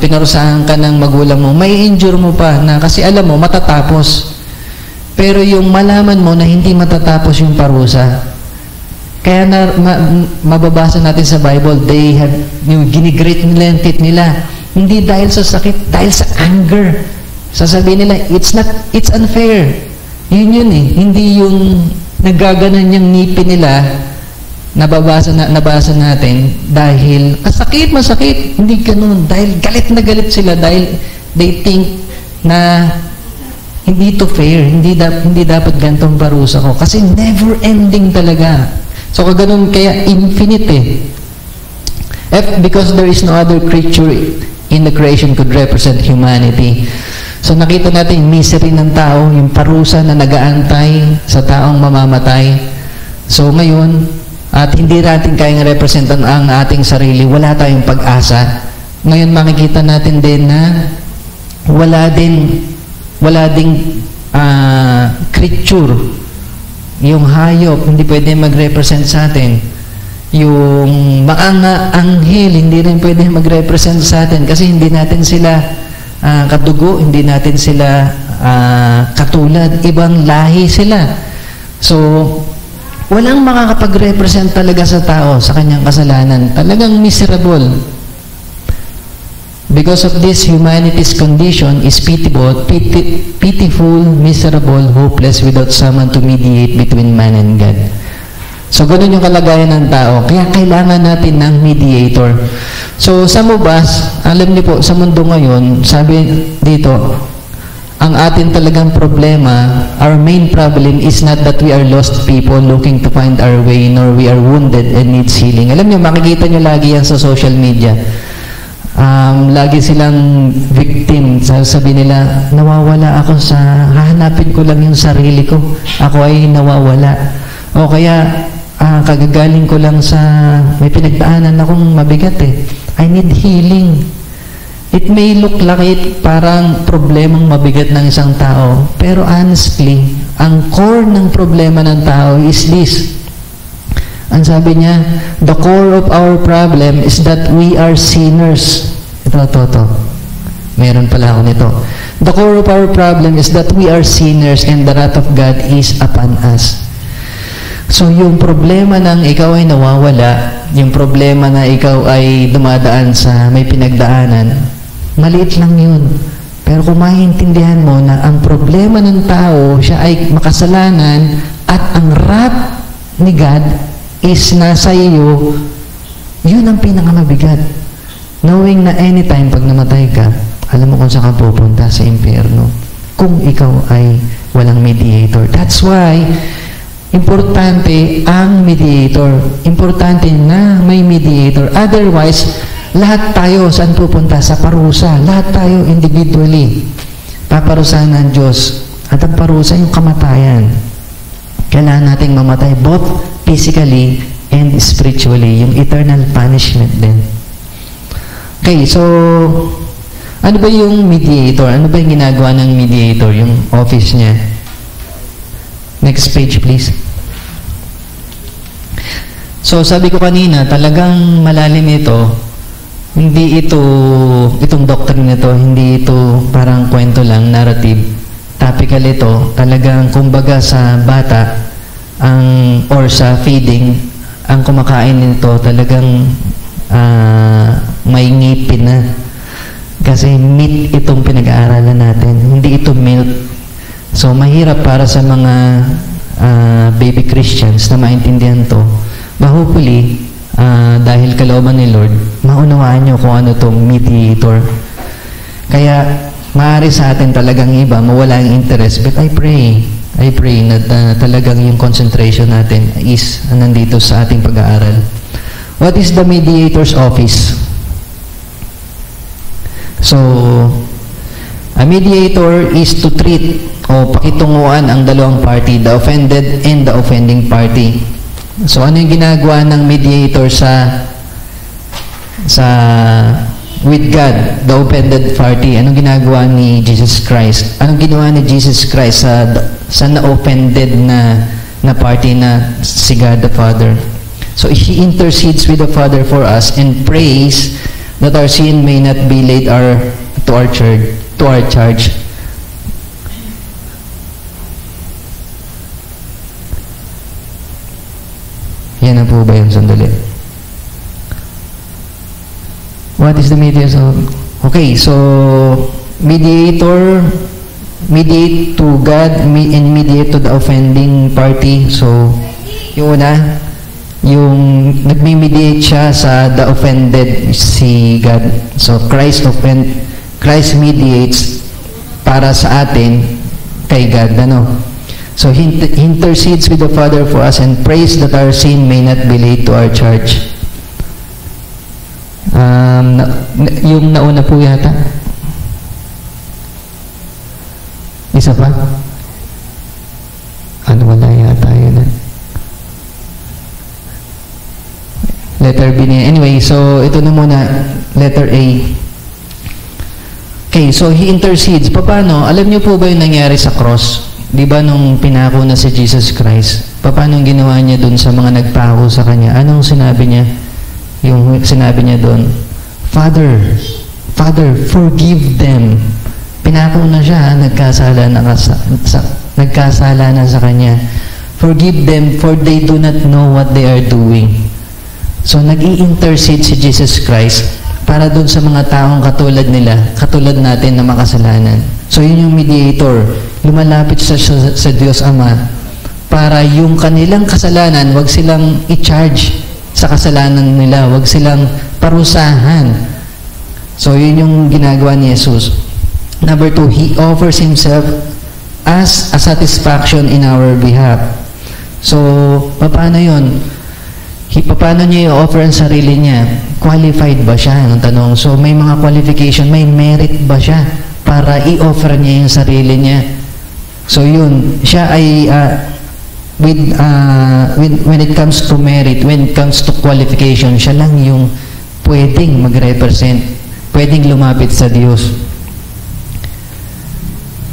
S1: pinarusahan ka ng magulang mo, may injure mo pa na kasi alam mo, matatapos. Pero yung malaman mo na hindi matatapos yung parusa, kaya mababasa natin sa Bible, they have, yung ginigreat nila yung tit nila. Hindi dahil sa sakit, dahil sa anger. Sasabihin nila, it's unfair. Yun eh. Hindi yung nagaganan yung ngipin nila, nabasa natin, dahil masakit. Hindi ganun. Dahil galit na galit sila, dahil they think na hindi to fair. Hindi dapat gantong parusa ko. Kasi never ending talaga. So, kaganon kaya infinite eh. Because there is no other creature in the creation could represent humanity. So, nakita natin yung misery ng tao, yung parusa na nag-aantay sa taong mamamatay. So, ngayon, at hindi natin kayang representan ang ating sarili, wala tayong pag-asa. Ngayon, makikita natin din na wala ding creature, yung hayop, hindi pwede mag-represent sa atin. Yung mga anghel, hindi rin pwede mag-represent sa atin kasi hindi natin sila kadugo, hindi natin sila katulad, ibang lahi sila. So, walang makakapag-represent talaga sa tao sa kanyang kasalanan. Talagang miserable. Because of this, humanity's condition is pitiful, miserable, hopeless, without someone to mediate between man and God. So, ganun yung kalagayan ng tao. Kaya kailangan natin ng mediator. So, sa mubas, alam niyo po, sa mundo ngayon, sabi dito, ang atin talagang problema, our main problem is not that we are lost people looking to find our way, nor we are wounded and needs healing. Alam niyo, makikita niyo lagi yan sa social media. Lagi silang victim. Sabi nila, nawawala ako hahanapin ko lang yung sarili ko. Ako ay nawawala. O kaya, kagagaling ko lang may pinagdaanan akong mabigat eh. I need healing. It may look like it parang problemang mabigat ng isang tao. Pero honestly, ang core ng problema ng tao is this. Ang sabi niya, the core of our problem is that we are sinners. Ito. Meron pala ako nito. The core of our problem is that we are sinners and the wrath of God is upon us. So, yung problema ng ikaw ay nawawala, yung problema na ikaw ay dumadaan sa may pinagdaanan, maliit lang yun. Pero kung maintindihan mo na ang problema ng tao, siya ay makasalanan at ang wrath ni God is nasa iyo, yun ang pinakamabigat. Knowing na anytime pag namatay ka, alam mo kung saan ka pupunta, sa impyerno. Kung ikaw ay walang mediator. That's why, importante ang mediator. Importante na may mediator. Otherwise, lahat tayo saan pupunta? Sa parusa. Lahat tayo individually. Paparusahan ng Diyos. At ang parusa yung kamatayan. Kailangan nating mamatay both physically and spiritually, yung eternal punishment din. Okay, so ano ba yung mediator? Ano ba yung ginagawa ng mediator, yung office niya? Next page, please. So, sabi ko kanina, talagang malalim ito. Hindi itong doctrine nito, hindi ito parang kwento lang, narrative. Topical ito, talagang kumbaga sa bata, or sa feeding, ang kumakain nito talagang may ngipin na. Kasi meat itong pinag-aaralan natin, hindi ito milk. So, mahirap para sa mga baby Christians na maintindihan to. But hopefully, dahil kalooban ni Lord, maunawaan nyo kung ano itong mediator. Kaya, maaari sa atin talagang iba, mawala ang interest. But I pray na talagang yung concentration natin is nandito sa ating pag-aaral. What is the mediator's office? So, a mediator is to treat o pakitunguan ang dalawang party, the offended and the offending party. So, ano yung ginagawa ng mediator sa with God, the offended party. Anong ginagawa ni Jesus Christ? Anong ginawa ni Jesus Christ sa na-offended na party na si God the Father? So He intercedes with the Father for us and prays that our sin may not be laid to our charge. Yan na po ba yung sandali? What is the mediator? Okay, so mediate to God and mediate to the offending party. So, yung una, yung nagme-mediate siya sa the offended, si God. So, Christ mediates para sa atin kay God. Ano? So, He intercedes with the Father for us and prays that our sin may not be laid to our charge. Yung nauna po yata. Isa pa? Wala yata yun. Letter B niya. Anyway, so ito na muna. Letter A. Okay, so He intercedes. Paano? Alam niyo po ba yung nangyari sa cross? Di ba nung pinako na si Jesus Christ? Paano ginawa niya dun sa mga nagpako sa Kanya? Anong sinabi niya? Yung sinabi niya doon, Father, forgive them. Pinako na siya, nagkasala na sa Kanya. Forgive them, for they do not know what they are doing. So, nag-i-intercede si Jesus Christ para doon sa mga taong katulad natin na makasalanan. So, yun yung mediator. Lumalapit sa Diyos Ama para yung kanilang kasalanan, wag silang i-charge sa kasalanan nila. Huwag silang parusahan. So, yun yung ginagawa ni Jesus. Number 2, He offers Himself as a satisfaction in our behalf. So, paano yun? Paano niya i-offer ang sarili niya? Qualified ba siya? Ang tanong. So, may mga qualification, may merit ba siya para i-offer niya yung sarili niya? So, yun. Siya ay when it comes to merit, when it comes to qualification, siya lang yung pwedeng mag-represent, pwedeng lumapit sa Diyos.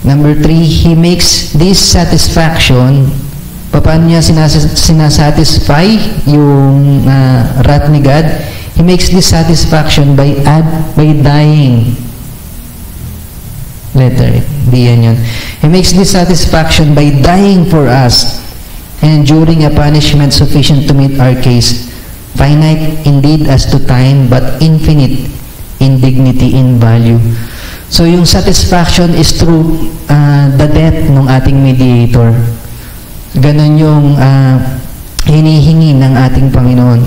S1: Number 3, He makes this satisfaction. Paano niya sinasatisfy yung wrath ni God? He makes this satisfaction by dying. Letter D yan yun. He makes this satisfaction by dying for us and enduring a punishment sufficient to meet our case, finite indeed as to time, but infinite in dignity, in value. So, yung satisfaction is through the death ng ating mediator. Ganon yung hinihingi ng ating Panginoon.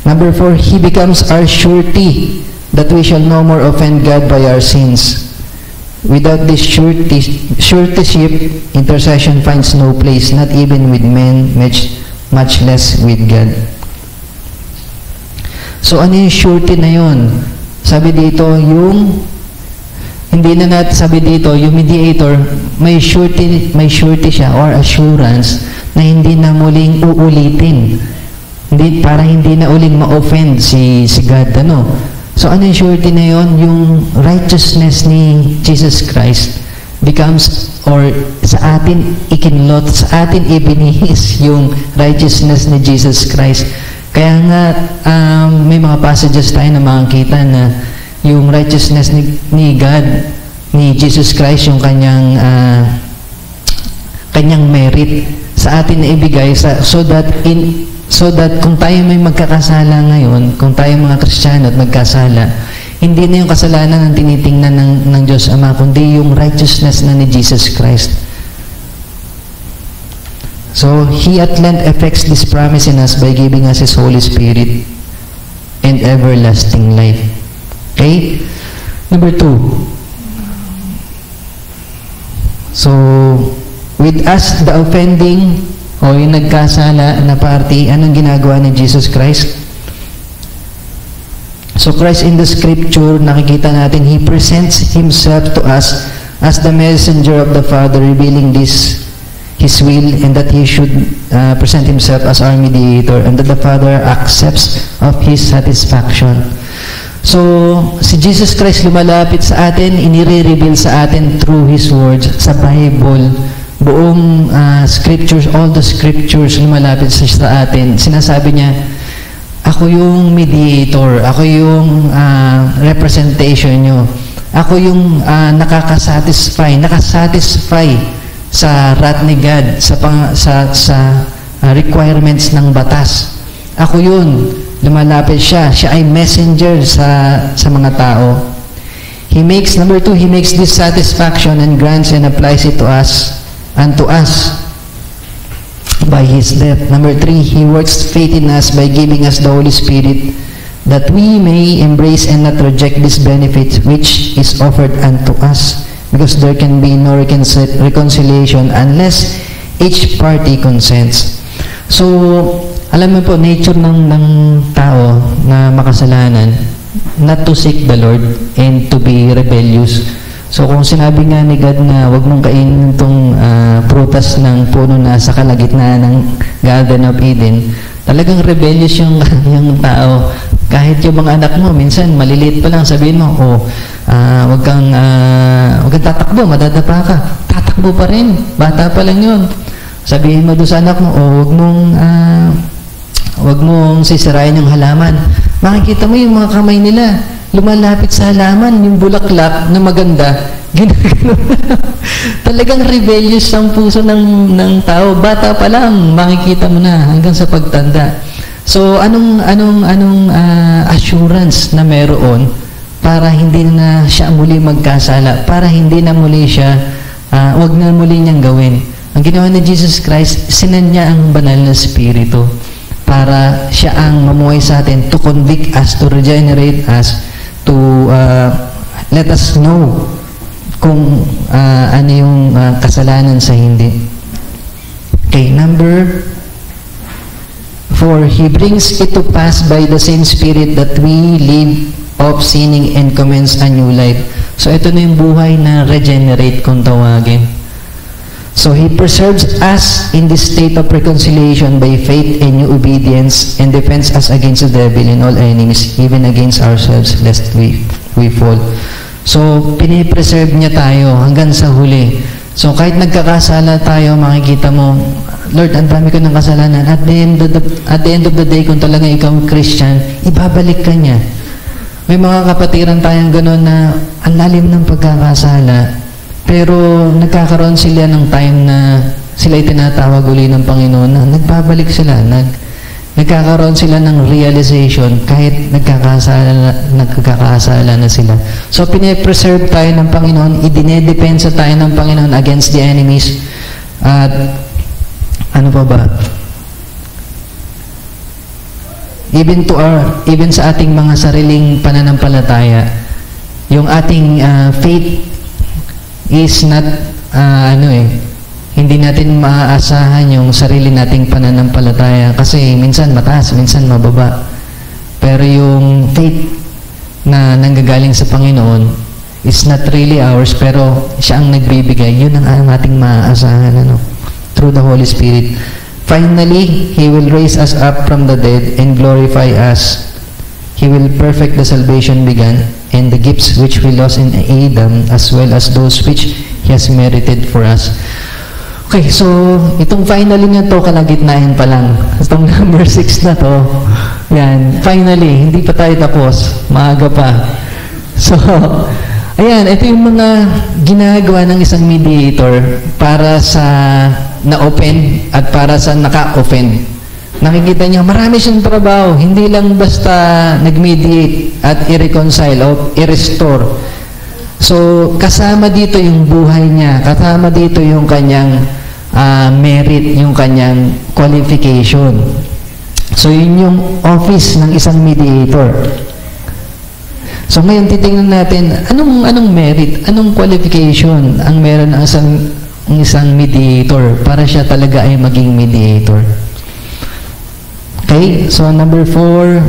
S1: Number 4, He becomes our surety that we shall no more offend God by our sins. Without this suretyship, intercession finds no place, not even with men, much less with God. So, ano yung surety na yun? Sabi dito, hindi na natin sabi dito, yung mediator, may surety siya or assurance na hindi na muling uulitin. Para hindi na uling ma-offend si God. So, ano yung surety na yun? Yung righteousness ni Jesus Christ becomes, or sa atin ikinlot, sa atin ibinihis yung righteousness ni Jesus Christ. Kaya nga, may mga passages tayo na makikita na yung righteousness ni God, ni Jesus Christ, yung kanyang merit sa atin na ibigay so that kung tayo may magkakasala ngayon, kung tayo mga Kristiyano at magkasala, hindi na yung kasalanan ang tinitingnan ng Diyos Ama, kundi yung righteousness na ni Jesus Christ. So, He at length effects this promise in us by giving us His Holy Spirit and everlasting life. Okay? Number 2. So, with us, the offending o yung nagkasala na party, anong ginagawa ni Jesus Christ? So, Christ in the Scripture, nakikita natin, He presents Himself to us as the messenger of the Father, revealing His will, and that He should present Himself as our mediator, and that the Father accepts of His satisfaction. So, si Jesus Christ lumalapit sa atin, inire-reveal sa atin through His words, sa Bible, buong scriptures, all the scriptures lumalapit sa atin. Sinasabi niya, ako yung mediator, ako yung representation nyo, ako yung nakasatisfy sa wrath ni God, sa requirements ng batas. Ako yun, lumalapit siya ay messenger sa mga tao. Number 2, He makes this satisfaction and grants and applies it unto us by His death. Number 3, He works faith in us by giving us the Holy Spirit, that we may embrace and not reject this benefit which is offered unto us, because there can be no reconciliation unless each party consents. So, alam mo po, nature ng tao na makasalanan, not to seek the Lord and to be rebellious. So, kung sinabi nga ni God na huwag mong kainin itong prutas ng puno na sa kalagitnaan ng Garden of Eden, talagang rebellious yung tao. Kahit yung mga anak mo, minsan maliliit pa lang, sabihin mo, huwag kang tatakbo, madadapa ka. Tatakbo pa rin, bata pa lang yun. Sabihin mo doon sa anak mo, huwag mong sisirain yung halaman. Makikita mo yung mga kamay nila, lumalapit sa halaman, yung bulaklak na maganda, ginagano. Talagang rebellious ang puso ng tao. Bata pa lang, makikita mo na hanggang sa pagtanda. So, anong assurance na meron para hindi na siya muli magkasala, para hindi na muli siya, wag na muli niyang gawin. Ang ginawa ni Jesus Christ, sinend niya ang banal na Espiritu para siya ang mamuhay sa atin, to convict us, to regenerate us, to let us know kung ano yung kasalanan sa hindi. Okay, number 4, He brings it to pass by the same Spirit that we live off sinning and commence a new life. So, ito na yung buhay na regenerate kung tawagin. So, He preserves us in this state of reconciliation by faith and new obedience, and defends us against the devil and all enemies, even against ourselves, lest we fall. So, pinipreserve niya tayo hanggang sa huli. So, kahit nagkakasala tayo, makikita mo, Lord, ang dami ko ng kasalanan. At the end of the day, kung talaga ikaw Christian, ibabalik ka niya. May mga kapatiran tayong gano'n na ang lalim ng pagkakasala, pero nagkakaroon sila ng time na sila tinatawag uli ng Panginoon na nagbabalik sila, nagkakaroon sila ng realization kahit nagkakasala na sila. So, pinipreserve tayo ng Panginoon, idinedepensa tayo ng Panginoon against the enemies. At ano pa ba? Even sa ating mga sariling pananampalataya, yung ating faith is not hindi natin maaasahan yung sarili nating pananampalataya kasi minsan mataas, minsan mababa. Pero yung faith na nanggagaling sa Panginoon is not really ours, pero siya ang nagbibigay. Yun ang ating maaasahan through the Holy Spirit. Finally, He will raise us up from the dead and glorify us. He will perfect the salvation begun and the gifts which we lost in Adam, as well as those which He has merited for us. Okay, so itong finally na to, kalagitnaan pa lang. Itong number 6 na to, yan, finally, hindi pa tayo tapos, maaga pa. So, ayan, ito yung mga ginagawa ng isang mediator para sa na-open at para sa naka-offend. Nakikita niyo, marami siyang trabaho. Hindi lang basta nag-mediate at i-reconcile o i-restore. So, kasama dito yung buhay niya. Kasama dito yung kanyang merit, yung kanyang qualification. So, yun yung office ng isang mediator. So, ngayon titingnan natin, anong merit, anong qualification ang meron ng isang mediator para siya talaga ay maging mediator. Okay, so number 4,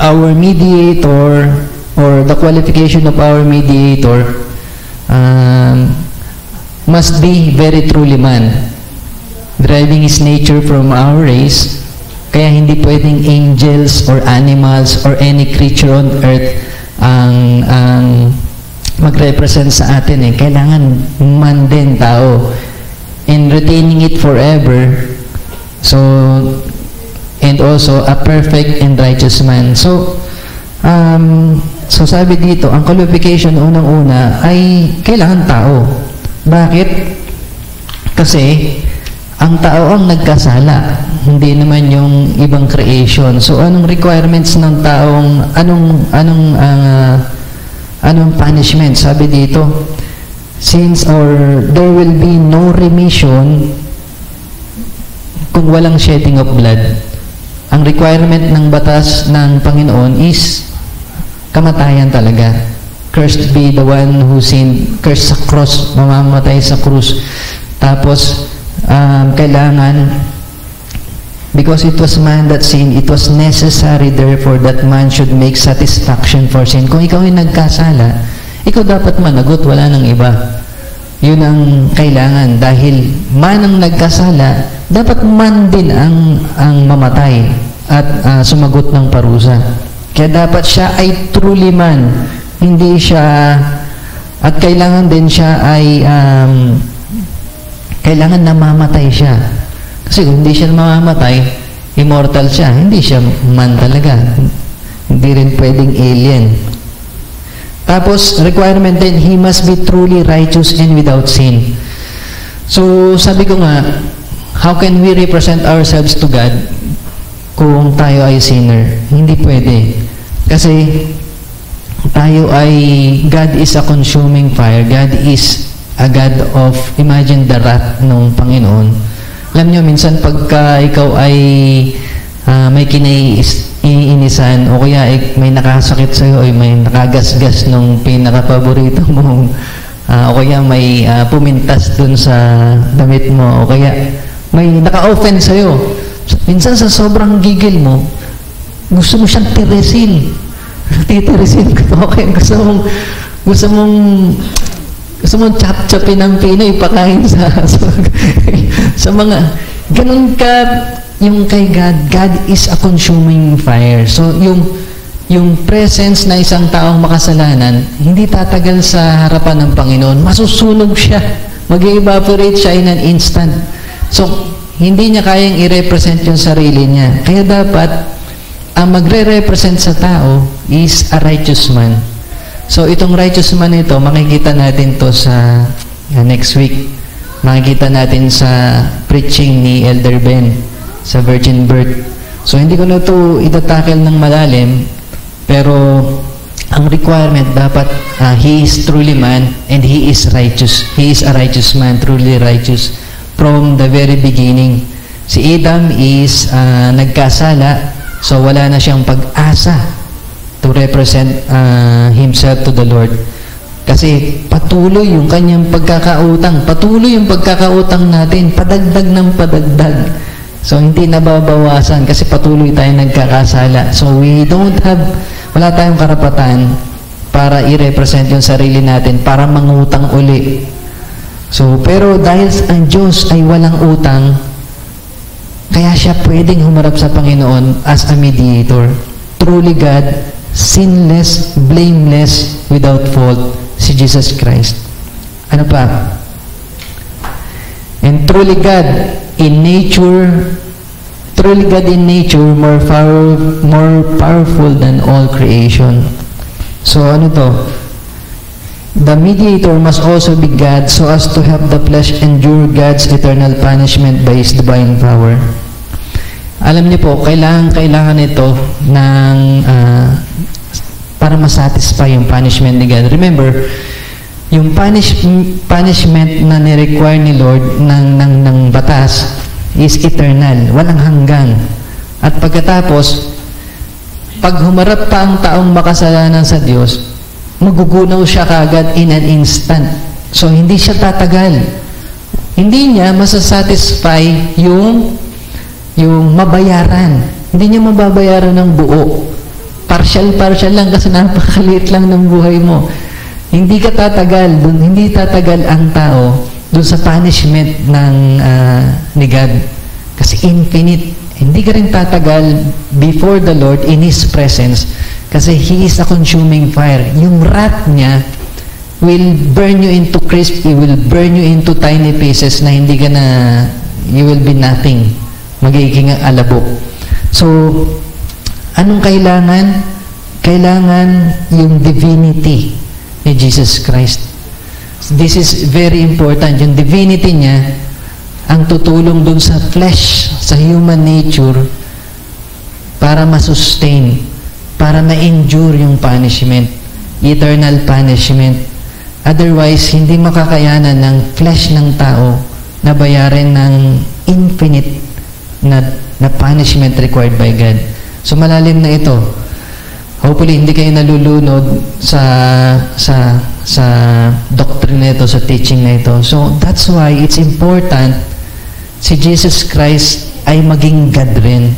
S1: our mediator, or the qualification of our mediator, must be very truly man, deriving his nature from our race, Kaya hindi pwedeng angels or animals or any creature on earth ang mag-represent sa atin eh. Kailangan man din, tao. And retaining it forever. So, and also a perfect and righteous man. So sabi dito, ang qualification unang-una ay kailangan tao. Bakit? Kasi ang tao ang nagkasala, hindi naman yung ibang creation. So anong requirements ng taong anong punishment? Sabi dito, since there will be no remission kung walang shedding of blood. Ang requirement ng batas ng Panginoon is kamatayan talaga. Cursed be the one who sinned. Cursed sa cross, mamamatay sa krus. Tapos kailangan, because it was man that sinned, it was necessary therefore that man should make satisfaction for sin. Kung ikaw ay nagkasala, ikaw dapat managot, wala nang iba. Yun ang kailangan, dahil man ang nagkasala, dapat man din ang mamatay at sumagot ng parusa. Kaya dapat siya ay truly man, hindi siya, at kailangan din siya ay kailangan namamatay siya. Kasi kung hindi siya mamamatay, immortal siya, hindi siya man talaga. Hindi rin pwedeng alien. Tapos, requirement din, he must be truly righteous and without sin. So, sabi ko nga, how can we represent ourselves to God kung tayo ay sinner? Hindi pwede. Kasi, tayo ay, God is a consuming fire. God is a God of, imagine the wrath ng Panginoon. Alam nyo, minsan pagka ikaw ay may kinaiinisan o kaya may nakasakit sa'yo o may nakagasgas nung pinaka-paborito mong o kaya may pumintas dun sa damit mo o kaya may naka-offend sa'yo. Minsan sa sobrang gigil mo, gusto mo siyang tirisin. Titirisin ka. Okay, gusto mong chap-chapin ng Pinoy, pakain sa mga, ganun ka, yung kay God, God is a consuming fire. So, yung presence na isang taong makasalanan, hindi tatagal sa harapan ng Panginoon. Masusunog siya. Mag-evaporate siya in an instant. So, hindi niya kayang i-represent yung sarili niya. Kaya dapat, ang magre-represent sa tao is a righteous man. So, itong righteous man ito, makikita natin to sa next week. Makikita natin sa preaching ni Elder Ben sa virgin birth. So, hindi ko na ito itatakil ng malalim, pero ang requirement dapat, he is truly man and he is righteous. He is a righteous man, truly righteous from the very beginning. Si Adam is nagkasala, so wala na siyang pag-asa to represent himself to the Lord. Kasi patuloy yung kanyang pagkakautang. Patuloy yung pagkakautang natin. Padagdag ng padagdag. So, hindi nababawasan kasi patuloy tayo nagkakasala. So, wala tayong karapatan para i-represent yung sarili natin, para mangutang uli. So, pero dahil ang Diyos ay walang utang, kaya siya pwedeng humarap sa Panginoon as a mediator. Truly God, sinless, blameless, without fault, si Jesus Christ. Ano pa? And truly God in nature, more powerful than all creation. So ano to? The mediator must also be God so as to help the flesh endure God's eternal punishment by His divine power. Alam niyo po, kailangan ito ng para masatisfy yung punishment ni God. Remember, yung punishment na ni-require ni Lord ng batas is eternal, walang hanggan. At pagkatapos, pag humarap pa ang taong makasalanan sa Diyos, magugunaw siya kagad in an instant. So, hindi siya tatagal. Hindi niya masasatisfy yung mabayaran. Hindi niya mababayaran ng buo. Partial lang kasi napakaliit lang ng buhay mo. Hindi ka tatagal, hindi tatagal ang tao dun sa punishment ng ni God. Kasi infinite hindi ka rin tatagal before the Lord in His presence kasi He is a consuming fire. Yung wrath niya will burn you into crisp, He will burn you into tiny pieces na hindi ka na, you will be nothing. Magiging alabok. So, anong kailangan? Kailangan yung divinity ni Jesus Christ. This is very important. Yung divinity niya, ang tutulong dun sa flesh, sa human nature, para masustain, para ma-endure yung punishment, eternal punishment. Otherwise, hindi makakayanan ng flesh ng tao na bayarin ng infinite na punishment required by God. So malalim na ito. Hopefully, hindi kayo nalulunod sa doctrine na ito, sa teaching na ito. So that's why it's important si Jesus Christ ay maging God rin.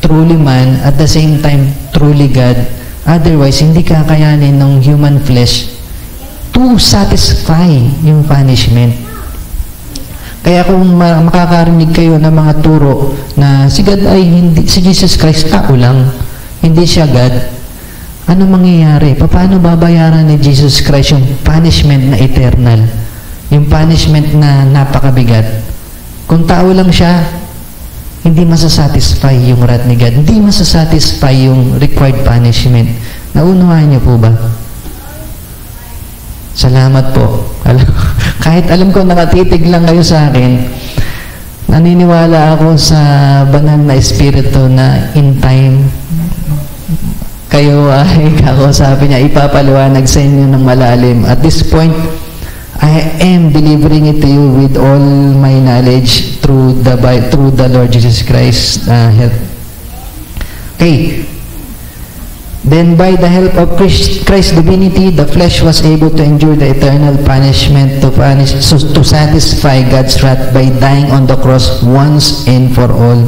S1: Truly man, at the same time, truly God. Otherwise, hindi kakayanin ng human flesh to satisfy yung punishment. Kaya kung makakarinig kayo ng mga turo na si God ay hindi, si Jesus Christ tao lang, hindi siya God, ano mangyayari? Paano babayaran ni Jesus Christ yung punishment na eternal? Yung punishment na napakabigat? Kung tao lang siya, hindi masasatisfy yung wrath ni God. Hindi masasatisfy yung required punishment. Naunawaan niyo po ba? Salamat po. Kahit alam ko nakatitig lang kayo sa akin, naniniwala ako sa banal na espiritu na in time, kayo ay kakausapin niya, ipapaliwanag sa inyo ng malalim. At this point, I am delivering it to you with all my knowledge through the Lord Jesus Christ help. Okay. Then by the help of Christ's divinity, the flesh was able to endure the eternal punishment to satisfy God's wrath by dying on the cross once and for all.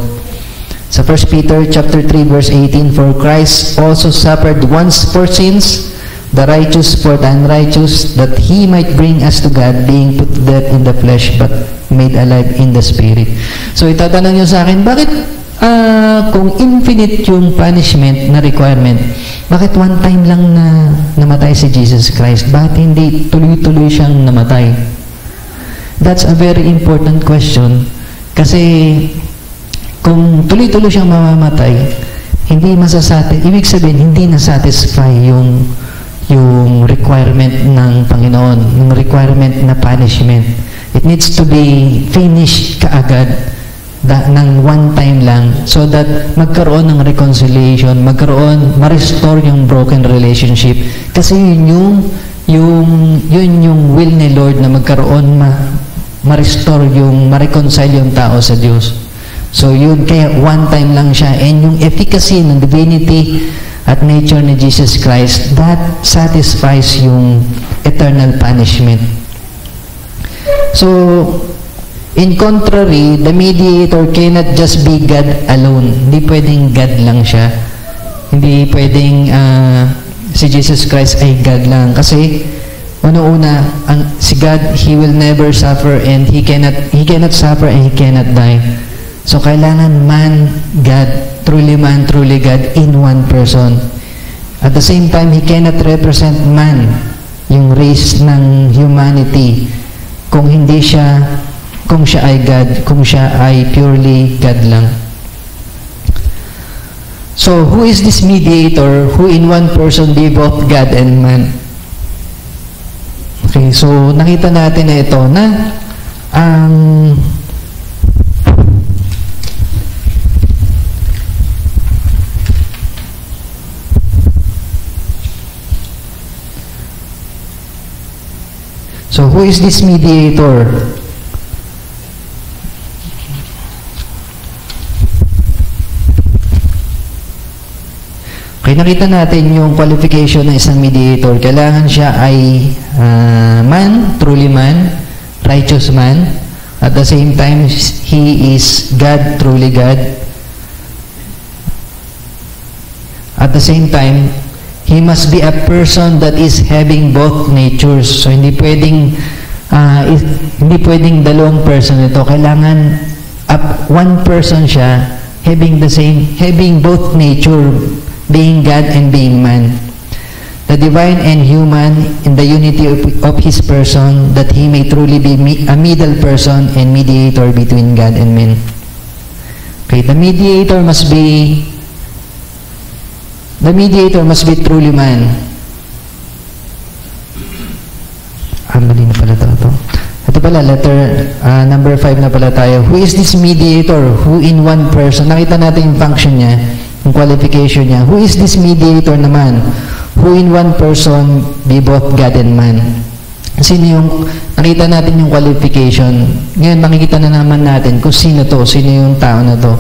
S1: So 1 Peter chapter 3 verse 18, for Christ also suffered once for sins, the righteous for the unrighteous, that He might bring us to God, being put to death in the flesh, but made alive in the Spirit. So itatanong niyo sa akin, bakit kung infinite yung punishment na requirement, bakit one time lang na namatay si Jesus Christ? Bakit hindi tuloy-tuloy siyang namatay? That's a very important question. Kasi kung tuloy-tuloy siyang mamamatay, hindi ibig sabihin, hindi na-satisfy yung requirement ng Panginoon, yung requirement na punishment. It needs to be finished kaagad ng one time lang so that magkaroon ng reconciliation, ma-restore yung broken relationship. Kasi yun yung will ni Lord na magkaroon, ma-restore ma-reconcile yung tao sa Diyos. So yun, kaya one time lang siya. And yung efficacy ng divinity at nature ni Jesus Christ, that satisfies yung eternal punishment. So, in contrary, the mediator cannot just be God alone. Hindi pwedeng God lang siya. Hindi pwedeng si Jesus Christ ay God lang. Kasi, una-una, si God, He will never suffer and He cannot suffer and He cannot die. So, kailangan man, God, truly man, truly God in one person. At the same time, He cannot represent man, yung race ng humanity, kung siya ay God, kung siya ay purely God lang. So, who is this mediator who in one person be both God and man? Okay, so nakita natin na ito na ang so, who is this mediator? Okay, nakita natin yung qualification ng isang mediator. Kailangan siya ay man, truly man, righteous man. At the same time, he is God, truly God. At the same time, he must be a person that is having both natures. So, hindi pwedeng dalawang person ito. Kailangan one person siya having both nature, being God and being man. The divine and human in the unity of his person, that he may truly be a middle person and mediator between God and men. Okay, the mediator must be truly man. Mali na pala ito. Ito pala, letter number 5 na pala tayo. Who is this mediator? Who in one person? Nakita natin yung function niya, yung qualification niya. Who is this mediator naman? Who in one person be both God and man? Sino yung, nakita natin yung qualification. Ngayon, makikita na naman natin kung sino yung tao na to.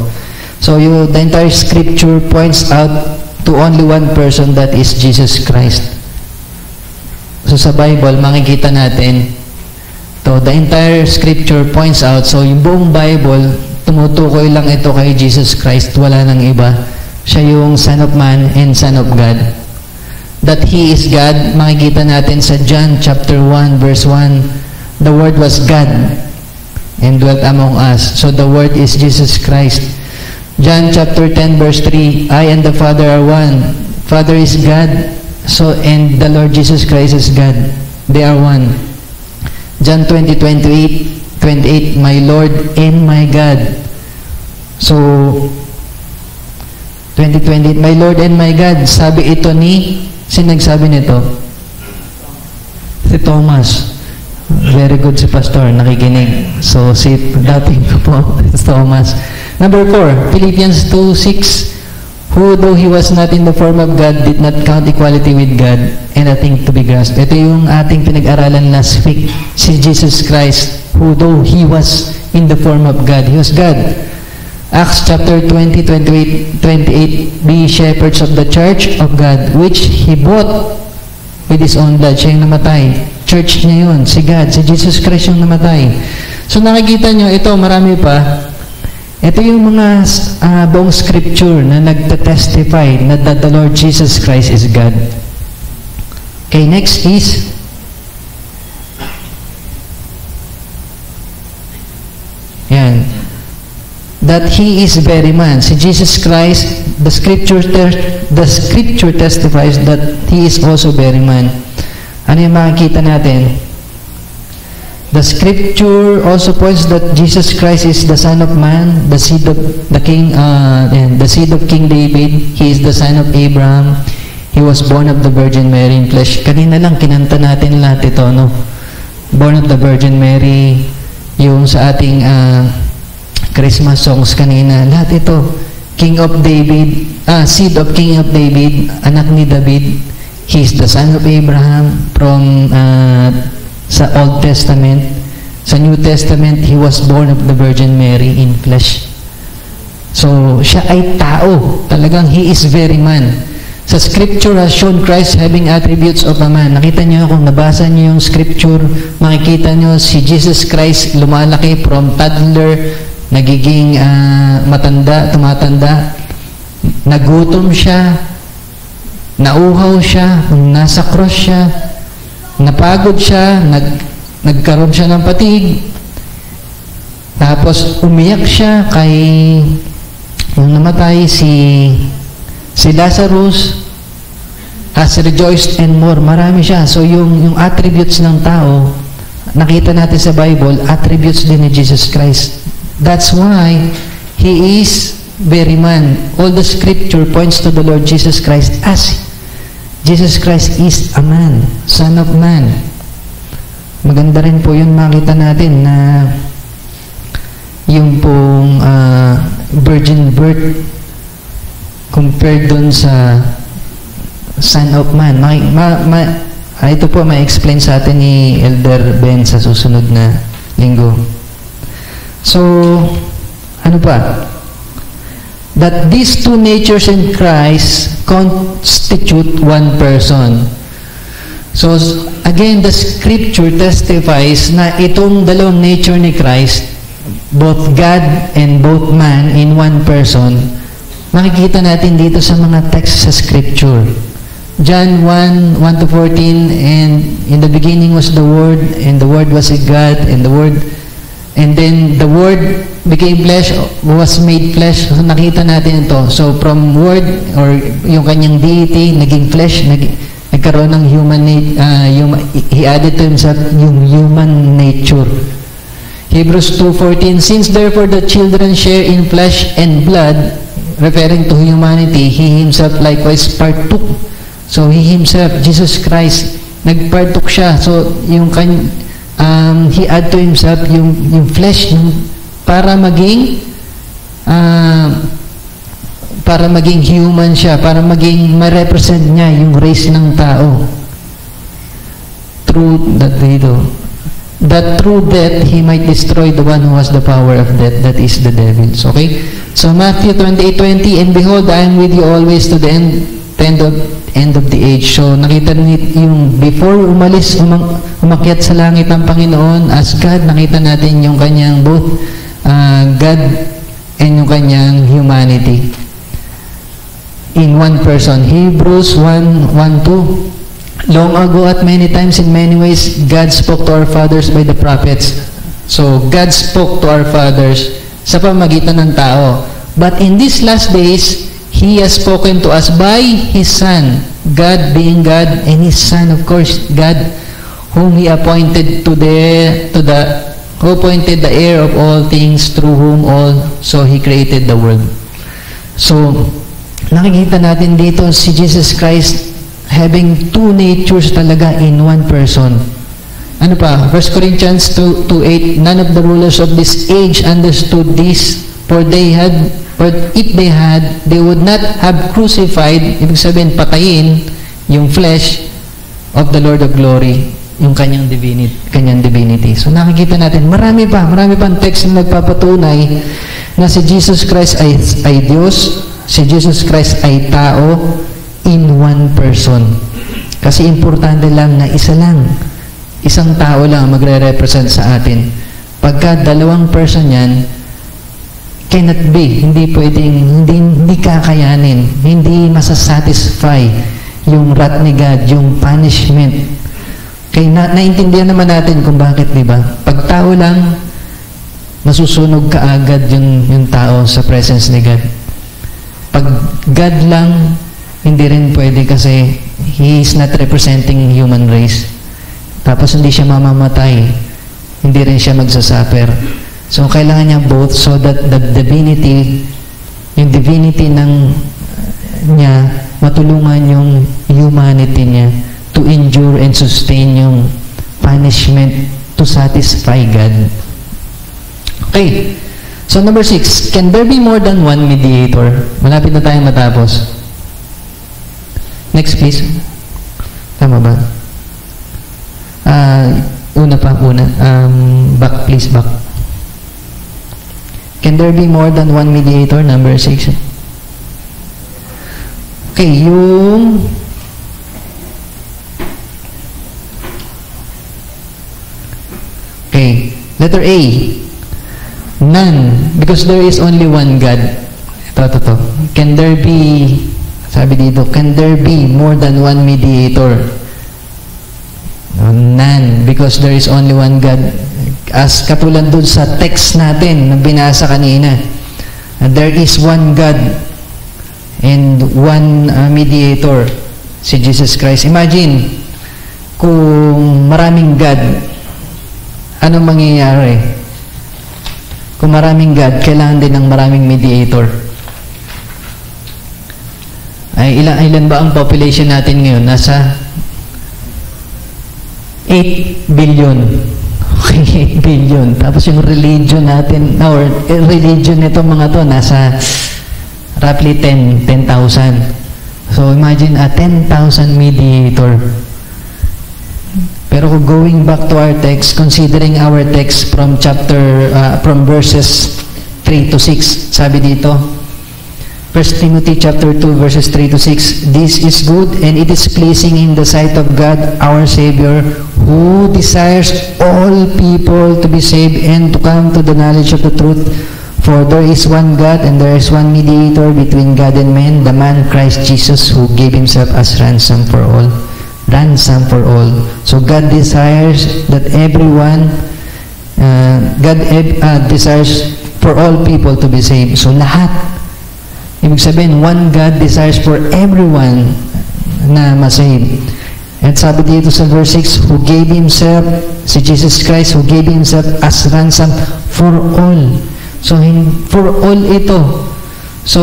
S1: So, the entire scripture points out to only one person, that is Jesus Christ. So, sa Bible, makikita natin, the entire scripture points out, so yung buong Bible, tumutukoy lang ito kay Jesus Christ, wala nang iba. Siya yung Son of Man and Son of God. That He is God, makikita natin sa John chapter 1 verse 1, the Word was God and dwelt among us. So the Word is Jesus Christ. John chapter 10 verse 3, I and the Father are one. Father is God, so and the Lord Jesus Christ is God. They are one. John 20:28, my Lord and my God. So 20:28, my Lord and my God. Sabi ito ni, sino nagsabi nito? Si Thomas. Very good si Pastor, nakikinig. So si dating ko po, Thomas. Number 4, Philippians 2:6, who though he was not in the form of God, did not count equality with God anything to be grasped. Ito yung ating pinag-aralan last week. Si Jesus Christ, who though he was in the form of God, he was God. Acts chapter 20:28, be shepherds of the church of God, which he bought with his own blood. Siya yung namatay. Church niya yun. Si God, si Jesus Christ yung namatay. So nakikita nyo, ito marami pa. Ito yung mga buong scripture na nagta-testify na that the Lord Jesus Christ is God. Okay, next is yan. That He is very man. Si Jesus Christ, the scripture testifies that He is also very man. Ano yung makikita natin? The scripture also points that Jesus Christ is the Son of Man, the seed of the King, and the seed of King David. He is the son of Abraham. He was born of the Virgin Mary in flesh. Kanina lang kinanta natin lahat ito, no? Born of the Virgin Mary, yung sa ating Christmas songs kanina. Lahat ito, King of David, seed of King of David, anak ni David. He is the son of Abraham from sa Old Testament. Sa New Testament, He was born of the Virgin Mary in flesh. So, siya ay tao. Talagang He is very man. Sa Scripture has shown Christ having attributes of a man. Nakita niyo kung nabasa niyo yung Scripture, makikita niyo si Jesus Christ lumalaki from toddler, nagiging matanda, tumatanda, nagutom siya, nauhaw siya, nasa cross siya, napagod siya, nagkaroon siya ng patig, tapos umiyak siya kay yung namatay si Lazarus, has rejoiced and more. Marami siya. So yung attributes ng tao, nakita natin sa Bible, attributes din ni Jesus Christ. That's why He is very man. All the scripture points to the Lord Jesus Christ as Jesus Christ is a man, Son of Man. Maganda rin po yun makita natin na yung pong virgin birth compared dun sa Son of Man. Ito po ma-explain sa atin ni Elder Ben sa susunod na linggo. So, ano pa? That these two natures in Christ constitute one person. So, again, the scripture testifies na itong dalawang nature ni Christ, both God and both man in one person, makikita natin dito sa mga text sa scripture. John 1:1-14, and in the beginning was the Word, and the Word was with God, and then the Word
S2: became flesh, was made flesh. So nakita natin ito. So from word or yung kanyang deity, naging flesh, nagkaroon ng he added to himself yung human nature. Hebrews 2:14, since therefore the children share in flesh and blood, referring to humanity, he himself likewise partook. So he himself, Jesus Christ, nagpartook siya. So yung he add to himself yung flesh para maging human siya, para maging ma-represent niya yung race ng tao. That through death he might destroy the one who has the power of death, that is the devil. Okay? So Matthew 28:20, and behold, I am with you always to the end of the age. So nakita niyo yung before umakyat sa langit ng Panginoon as God, nakita natin yung kanyang both God and yung kanyang humanity in one person. Hebrews 1:2, long ago at many times in many ways God spoke to our fathers by the prophets. So God spoke to our fathers sa pamamagitan ng tao. But in these last days, He has spoken to us by His Son, God being God, and His Son, of course, God, whom He appointed who appointed the heir of all things, through whom also He created the world. So, nakikita natin dito si Jesus Christ having two natures talaga in one person. Ano pa? 1 Corinthians 2:8, none of the rulers of this age understood this, for if they had, they would not have crucified, ibig sabihin, patayin yung flesh of the Lord of glory, yung kanyang divinity. So nakikita natin, marami pang text na nagpapatunay na si Jesus Christ ay Diyos, si Jesus Christ ay tao in one person. Kasi importante lang na isang tao lang magre-represent sa atin. Pagka dalawang person yan, cannot be, hindi pwedeng, hindi kakayanin, hindi masasatisfy yung wrath ni God, yung punishment. Kaya naintindihan naman natin kung bakit, di ba? Pag tao lang, masusunog kaagad yung tao sa presence ni God. Pag God lang, hindi rin pwede kasi He is not representing human race. Tapos hindi siya mamamatay, hindi rin siya magsasuffer. So, kailangan niya both so that the divinity, yung divinity niya, matulungan yung humanity niya to endure and sustain yung punishment to satisfy God. Okay. So, number 6, can there be more than one mediator? Malapit na tayong matapos. Next, please. Tama ba? Una. Back, please, back. Can there be more than one mediator? Number 6. Okay, letter A. None, because there is only one God. Ito. Can there be, sabi dito, can there be more than one mediator? None, because there is only one God. As katulad dun sa text natin na binasa kanina, there is one God and one mediator, si Jesus Christ. Imagine, kung maraming God, anong mangyayari? Kung maraming God, kailangan din ng maraming mediator. Ay, ilan ba ang population natin ngayon? Nasa 8 billion. Okay, 8 billion. Tapos yung religion natin, or religion nito mga to, nasa roughly 10,000. So imagine a 10,000 mediator. Pero going back to our text, considering our text from from verses 3 to 6, sabi dito, 1 Timothy chapter 2 verses 3 to 6, this is good and it is pleasing in the sight of God our Savior, who desires all people to be saved and to come to the knowledge of the truth. For there is one God and there is one mediator between God and men, the man Christ Jesus, who gave himself as ransom for all. Ransom for all. So God desires that everyone, desires for all people to be saved. So lahat. Ibig sabihin, one God desires for everyone na masave. At sabi dito sa verse 6, who gave Himself, si Jesus Christ, who gave Himself as ransom for all. So, for all ito. So,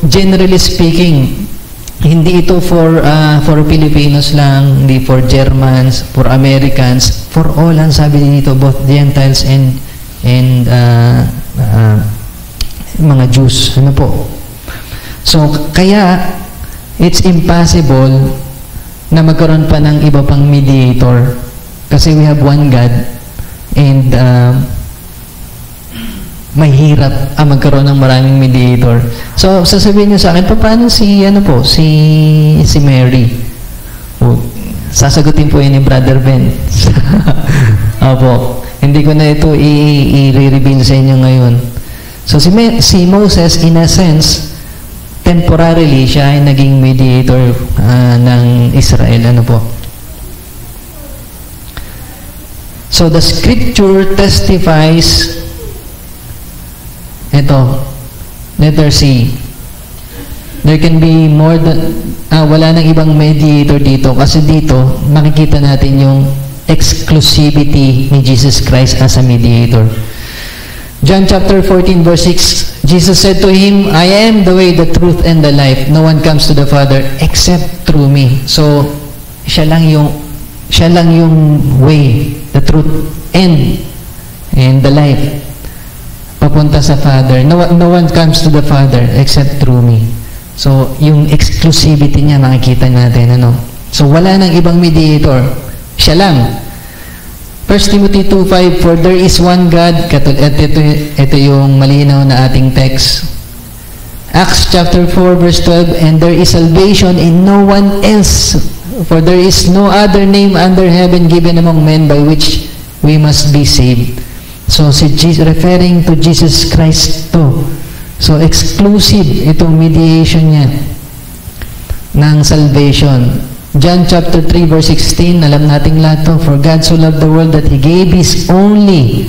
S2: generally speaking, hindi ito for Filipinos lang, hindi for Germans, for Americans, for all ang sabi dito, both Gentiles and mga Jews. Ano po? So, kaya, it's impossible na magkaroon pa ng iba pang mediator kasi we have one God and mahirap magkaroon ng maraming mediator. So, sasabihin niyo sa akin, paano si Mary? Sasagutin po yun ni Brother Ben. Opo. Hindi ko na ito i-reveal sa inyo ngayon. So, si Moses, in a sense, temporarily, siya ay naging mediator ng Israel. Ano po? So, the scripture testifies, ito, letter C, there can be more than, wala nang ibang mediator dito, kasi dito, makikita natin yung exclusivity ni Jesus Christ as a mediator. John chapter 14 verse 6, Jesus said to him, I am the way, the truth, and the life. No one comes to the Father except through me. So, siya lang yung way, the truth, and the life. Papunta sa Father. No one comes to the Father except through me. So, yung exclusivity niya makikita natin. Ano? So, wala nang ibang mediator. Siya lang. 1 Timothy 2:5, for there is one God. Ito yung malinaw na ating text. Acts chapter 4 verse 12, and there is salvation in no one else, for there is no other name under heaven given among men by which we must be saved. So, referring to Jesus Christ to. So, exclusive itong mediation niya ng salvation. John chapter 3 verse 16, alam nating lahat to, for God so loved the world that He gave His only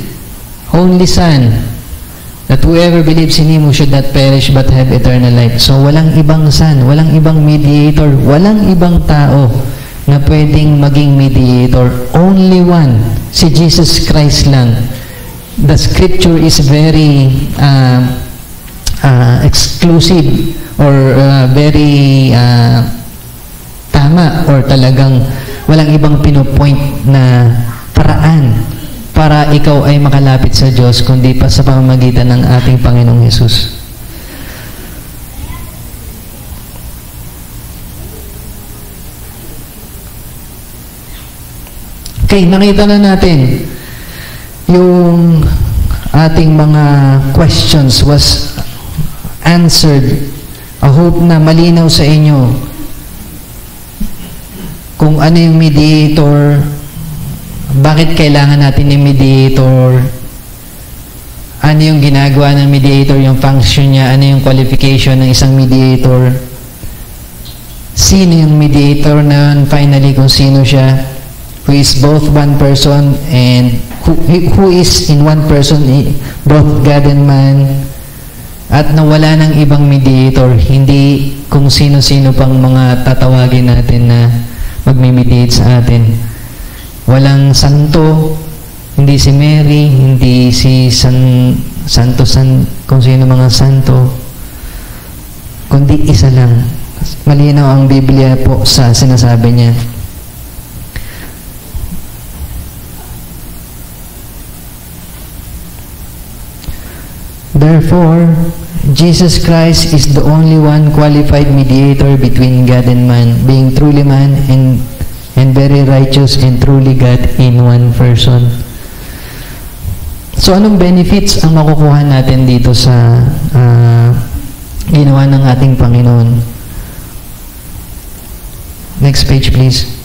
S2: Son, that whoever believes in Him should not perish but have eternal life. So walang ibang Son, walang ibang mediator, walang ibang tao na pwedeng maging mediator. Only one, si Jesus Christ lang. The scripture is very exclusive or very tama, or talagang walang ibang pinopoint na paraan para ikaw ay makalapit sa Diyos kundi pa sa pamamagitan ng ating Panginoong Hesus. Okay, nakita na natin yung ating mga questions was answered. I hope na malinaw sa inyo kung ano yung mediator, bakit kailangan natin ng mediator, ano yung ginagawa ng mediator, yung function niya, ano yung qualification ng isang mediator, sino yung mediator na finally, kung sino siya, who is both one person and who is in one person, both God and man, at nawala ng ibang mediator, hindi kung sino-sino pang mga tatawagin natin na magmimediate sa atin. Walang santo, hindi si Mary, hindi si kung sino mga santo, kundi isa lang. Malinaw ang Biblia po sa sinasabi niya. Therefore, Jesus Christ is the only one qualified mediator between God and man, being truly man and very righteous and truly God in one person. So, anong benefits ang makukuha natin dito sa ginawa ng ating Panginoon? Next page, please.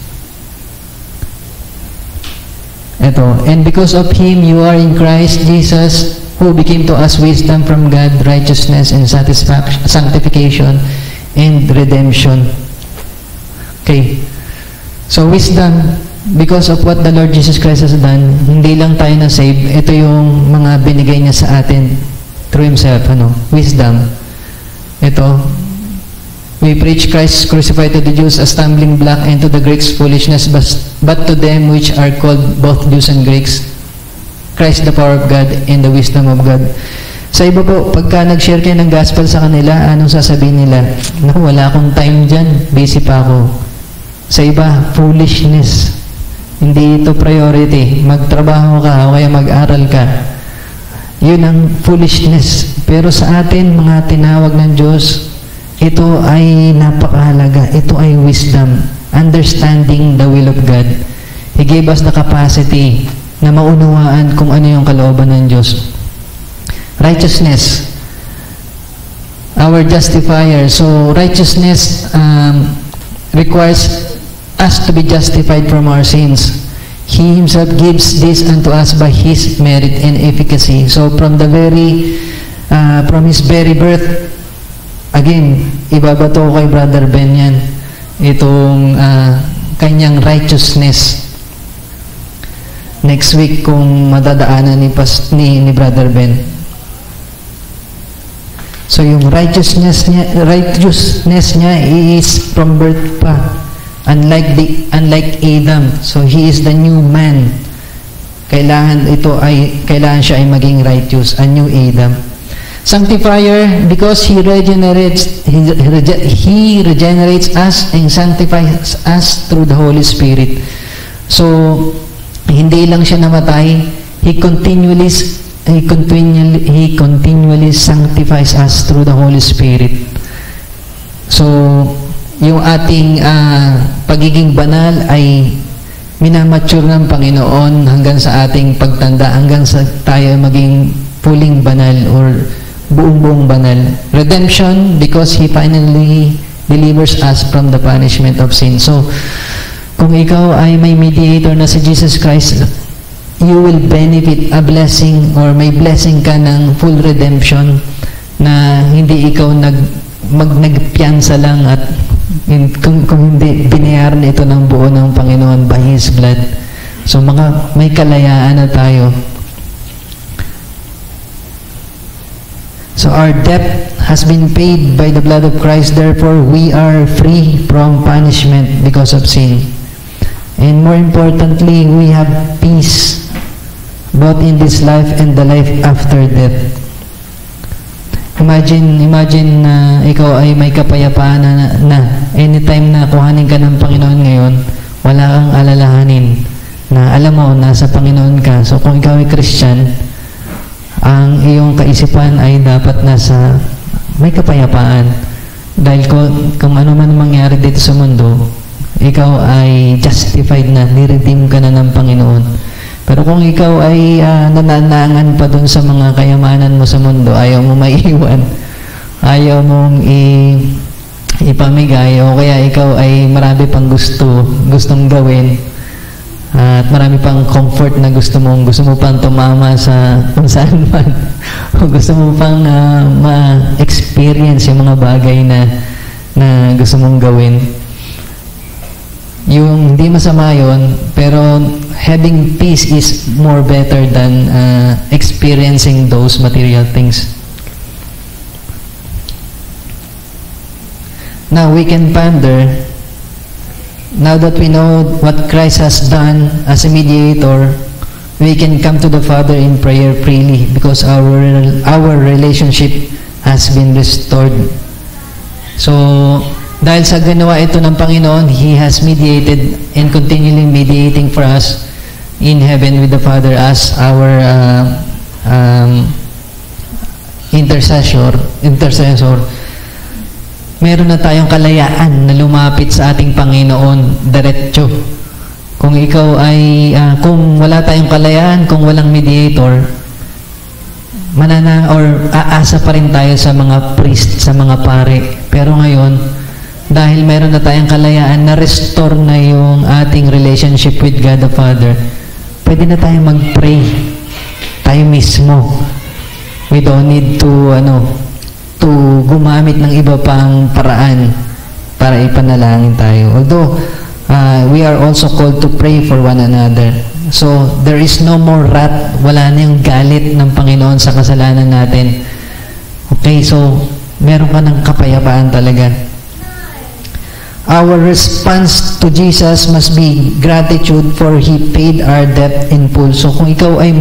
S2: Ito, and because of Him, you are in Christ Jesus, who became to us wisdom from God, righteousness and sanctification and redemption. Okay. So, wisdom, because of what the Lord Jesus Christ has done, hindi lang tayo na-save, ito yung mga binigay niya sa atin through Himself, wisdom. Ito, we preach Christ crucified to the Jews a stumbling block, and to the Greeks foolishness, but to them which are called both Jews and Greeks, Christ the power of God and the wisdom of God. Sa iba po, pagka nag-share kayo ng gospel sa kanila, anong sasabihin nila? No, wala akong time dyan, busy pa ako. Sa iba, foolishness. Hindi ito priority. Magtrabaho ka o kaya mag-aral ka. Yun ang foolishness. Pero sa atin, mga tinawag ng Diyos, ito ay napakahalaga. Ito ay wisdom. Understanding the will of God. He gave us the capacity na maunawaan kung ano yung kalooban ng Diyos. Righteousness, our justifier. So righteousness requires us to be justified from our sins. He Himself gives this unto us by His merit and efficacy. So from His very birth, again, ibabato kay Brother Ben yan, itong kanyang righteousness. Next week, kung madadaanan ni Brother Ben. So yung righteousness niya is from birth pa. Unlike Adam. So he is the new man. Kailangan siya ay maging righteous, a new Adam. Sanctifier, because He regenerates us and sanctifies us through the Holy Spirit. So hindi lang siya namatay, He continually sanctifies us through the Holy Spirit. So, yung ating pagiging banal ay minamature ng Panginoon hanggang sa ating pagtanda, hanggang sa tayo maging fuling banal or buong banal. Redemption, because He finally delivers us from the punishment of sin. So, kung ikaw ay may mediator na si Jesus Christ, you will benefit a blessing or may blessing ka ng full redemption na hindi ikaw nagpiyansa lang at kung hindi binayaran ito ng buo ng Panginoon by His blood. So may kalayaan na tayo. So our debt has been paid by the blood of Christ, therefore we are free from punishment because of sin. And more importantly, we have peace both in this life and the life after death. Imagine na ikaw ay may kapayapaan na anytime na kuhanin ka ng Panginoon ngayon, wala kang alalahanin na alam mo, nasa Panginoon ka. So kung ikaw ay Christian, ang iyong kaisipan ay dapat may kapayapaan. Dahil kung ano man mangyari dito sa mundo, ikaw ay justified na, niredeem ka na ng Panginoon. Pero kung ikaw ay nananangan pa dun sa mga kayamanan mo sa mundo, ayaw mo maiiwan, ayaw mong ipamigay, o kaya ikaw ay marami pang gustong gawin, at marami pang comfort na gusto mo pang tumama sa kung saan man, o gusto mo pang ma-experience yung mga bagay na gusto mong gawin. Yung hindi masama yun, pero having peace is more better than experiencing those material things. Now we can ponder, now that we know what Christ has done as a mediator, we can come to the Father in prayer freely because our relationship has been restored. So, dahil sa ginawa ito ng Panginoon, He has mediated and continually mediating for us in heaven with the Father as our intercessor. Meron na tayong kalayaan na lumapit sa ating Panginoon diretso. Kung ikaw ay, kung wala tayong kalayaan, kung walang mediator, aasa pa rin tayo sa mga priest, sa mga pare. Pero ngayon, dahil meron na tayong kalayaan, na-restore na yung ating relationship with God the Father, pwede na tayong mag-pray tayo mismo. We don't need to gumamit ng iba pang paraan para ipanalangin tayo. Although, we are also called to pray for one another. So, there is no more wrath. Wala na yung galit ng Panginoon sa kasalanan natin. Okay, so meron ka ng kapayapaan talaga. Our response to Jesus must be gratitude for He paid our debt in full. So kung ikaw ay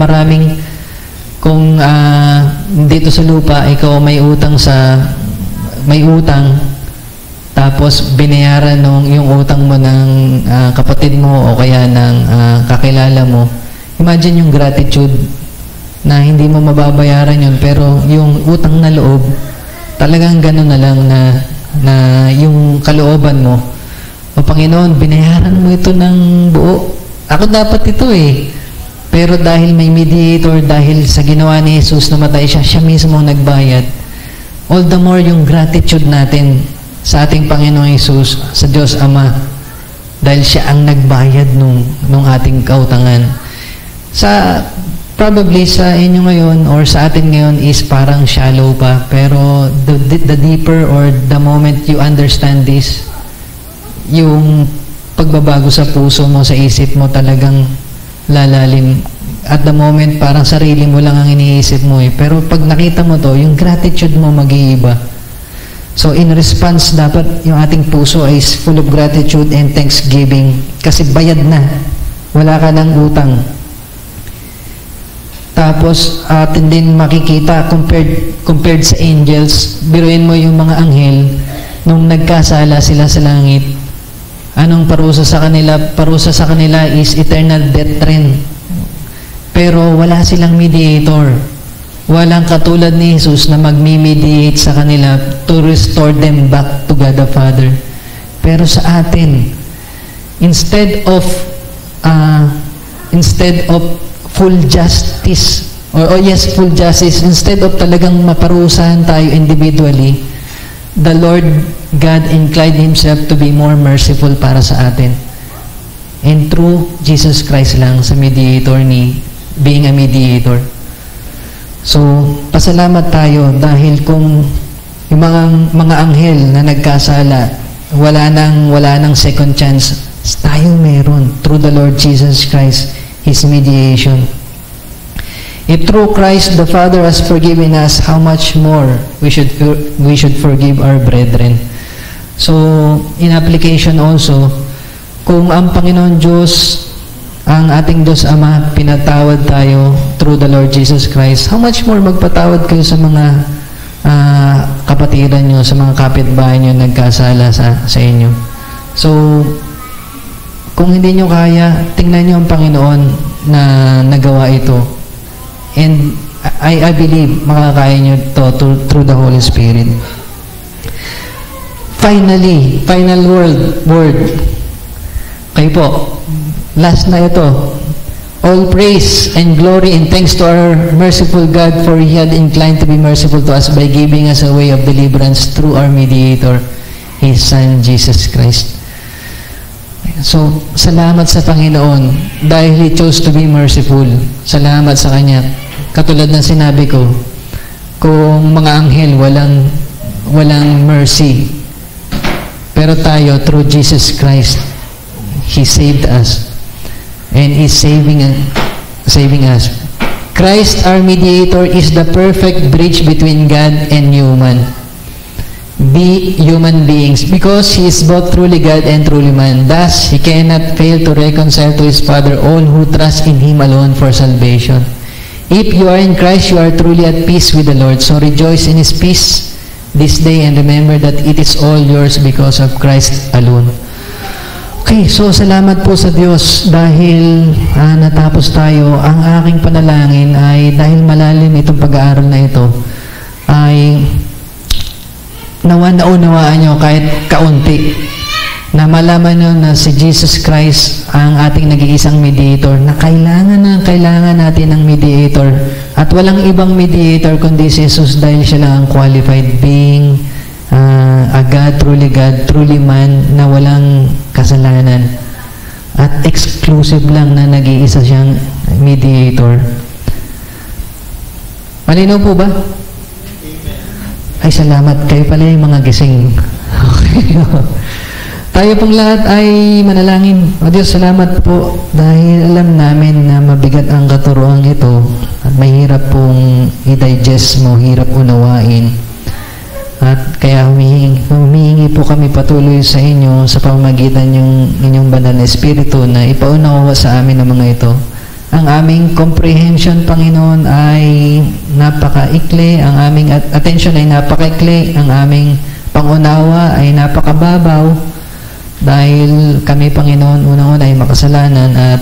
S2: kung dito sa lupa, ikaw may utang, tapos binayaran yung utang mo ng kapatid mo o kaya ng kakilala mo, imagine yung gratitude na hindi mo mababayaran yun, pero yung utang na loob, talagang gano'n na lang na yung kalooban mo, o Panginoon, binayaran mo ito ng buo. Ako dapat ito pero dahil may mediator, dahil sa ginawa ni Jesus, namatay siya mismo nagbayad. All the more yung gratitude natin sa ating Panginoong Jesus, sa Diyos Ama, dahil siya ang nagbayad nung ating kautangan. Probably sa inyo ngayon or sa atin ngayon is parang shallow pa, pero the deeper or the moment you understand this, yung pagbabago sa puso mo, sa isip mo, talagang lalalim. At the moment, parang sarili mo lang ang iniisip mo pero pag nakita mo to, yung gratitude mo mag-iiba. So in response, dapat yung ating puso ay full of gratitude and thanksgiving kasi bayad na, wala ka ng utang. Tapos atin din makikita compared sa angels, biruin mo yung mga anghel nung nagkasala sila sa langit, anong parusa sa kanila? Parusa sa kanila is eternal death rin, pero wala silang mediator. Walang katulad ni Jesus na magmi-mediate sa kanila to restore them back to God the Father. Pero sa atin, instead of full justice, full justice, instead of talagang maparusahan tayo individually, the Lord God inclined Himself to be more merciful para sa atin. And through Jesus Christ lang sa mediator being a mediator. So, pasalamat tayo dahil kung yung mga anghel na nagkasala, wala nang second chance, tayo meron through the Lord Jesus Christ, His mediation. If through Christ the Father has forgiven us, how much more we should forgive our brethren. So, in application also, kung ang Panginoon Diyos, ang ating Diyos Ama, pinatawad tayo through the Lord Jesus Christ, how much more magpatawad kayo sa mga kapatiran nyo, sa mga kapitbahay nyo nagkasala sa inyo. So, kung hindi nyo kaya, tingnan nyo ang Panginoon na nagawa ito. And I believe makakaya nyo ito through the Holy Spirit. Finally, final word. Kayo po, last na ito. All praise and glory and thanks to our merciful God, for He had inclined to be merciful to us by giving us a way of deliverance through our mediator, His Son, Jesus Christ. So, salamat sa Panginoon dahil He chose to be merciful. Salamat sa Kanya. Katulad ng sinabi ko, kung mga anghel walang mercy, pero tayo, through Jesus Christ, He saved us. And is saving us. Christ, our mediator, is the perfect bridge between God and human beings, because He is both truly God and truly man. Thus, He cannot fail to reconcile to His Father all who trust in Him alone for salvation. If you are in Christ, you are truly at peace with the Lord. So rejoice in His peace this day and remember that it is all yours because of Christ alone. Okay, so salamat po sa Diyos dahil natapos tayo. Ang aking panalangin ay dahil malalim itong pag-aaral na ito, ay naunawaan nyo kahit kaunti, na malaman nyo na si Jesus Christ ang ating nag-iisang mediator, na kailangan natin ng mediator, at walang ibang mediator kundi si Jesus dahil siya lang ang qualified, being a God, truly man, na walang kasalanan, at exclusive lang na nag-iisa siyang mediator. Malinaw po ba? Ay, salamat. Kayo pala yung mga gising. Okay. Tayo pong lahat ay manalangin. O Diyos, salamat po dahil alam namin na mabigat ang katuroang ito at mahirap pong i-digest mo, hirap unawain. At kaya humihingi po kami patuloy sa inyo sa pamamagitan ng inyong banal na Espiritu na ipaunawa sa amin ang mga ito. Ang aming comprehension, Panginoon, ay napakaikli, ang aming attention ay napakaikli, ang aming pangunawa ay napakababaw dahil kami, Panginoon, unang-una ay makasalanan at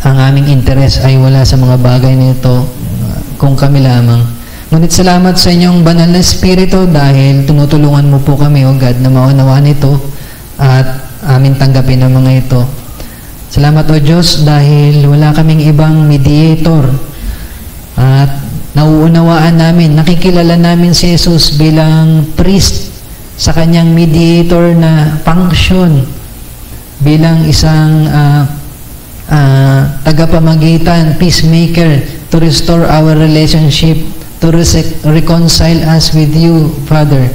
S2: ang aming interes ay wala sa mga bagay nito kung kami lamang. Ngunit salamat sa inyong banal na Espiritu dahil tinutulungan mo po kami, O God, na maunawaan ito at amin tanggapin ang mga ito. Salamat, O Diyos, dahil wala kaming ibang mediator at nauunawaan namin, nakikilala namin si Jesus bilang priest sa kanyang mediator na function, bilang isang tagapamagitan, peacemaker, to restore our relationship, to reconcile us with you, Father.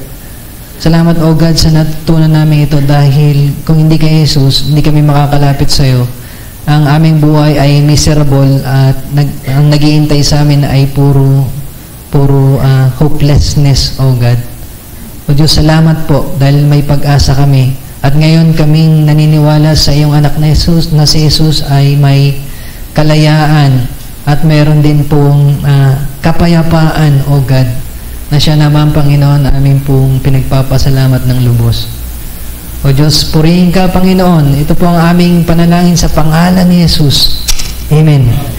S2: Salamat, O God, sa natutunan namin ito dahil kung hindi kay Jesus, hindi kami makakalapit sa iyo. Ang aming buhay ay miserable at ang nag-iintay sa amin ay puro hopelessness, O God. O Diyos, salamat po dahil may pag-asa kami. At ngayon kaming naniniwala sa iyong anak na si Jesus ay may kalayaan at meron din pong kapayapaan, O God, na siya naman, Panginoon, aming pong pinagpapasalamat ng lubos. O Diyos, purihin ka, Panginoon. Ito po ang aming panalangin sa pangalan ni Jesus. Amen.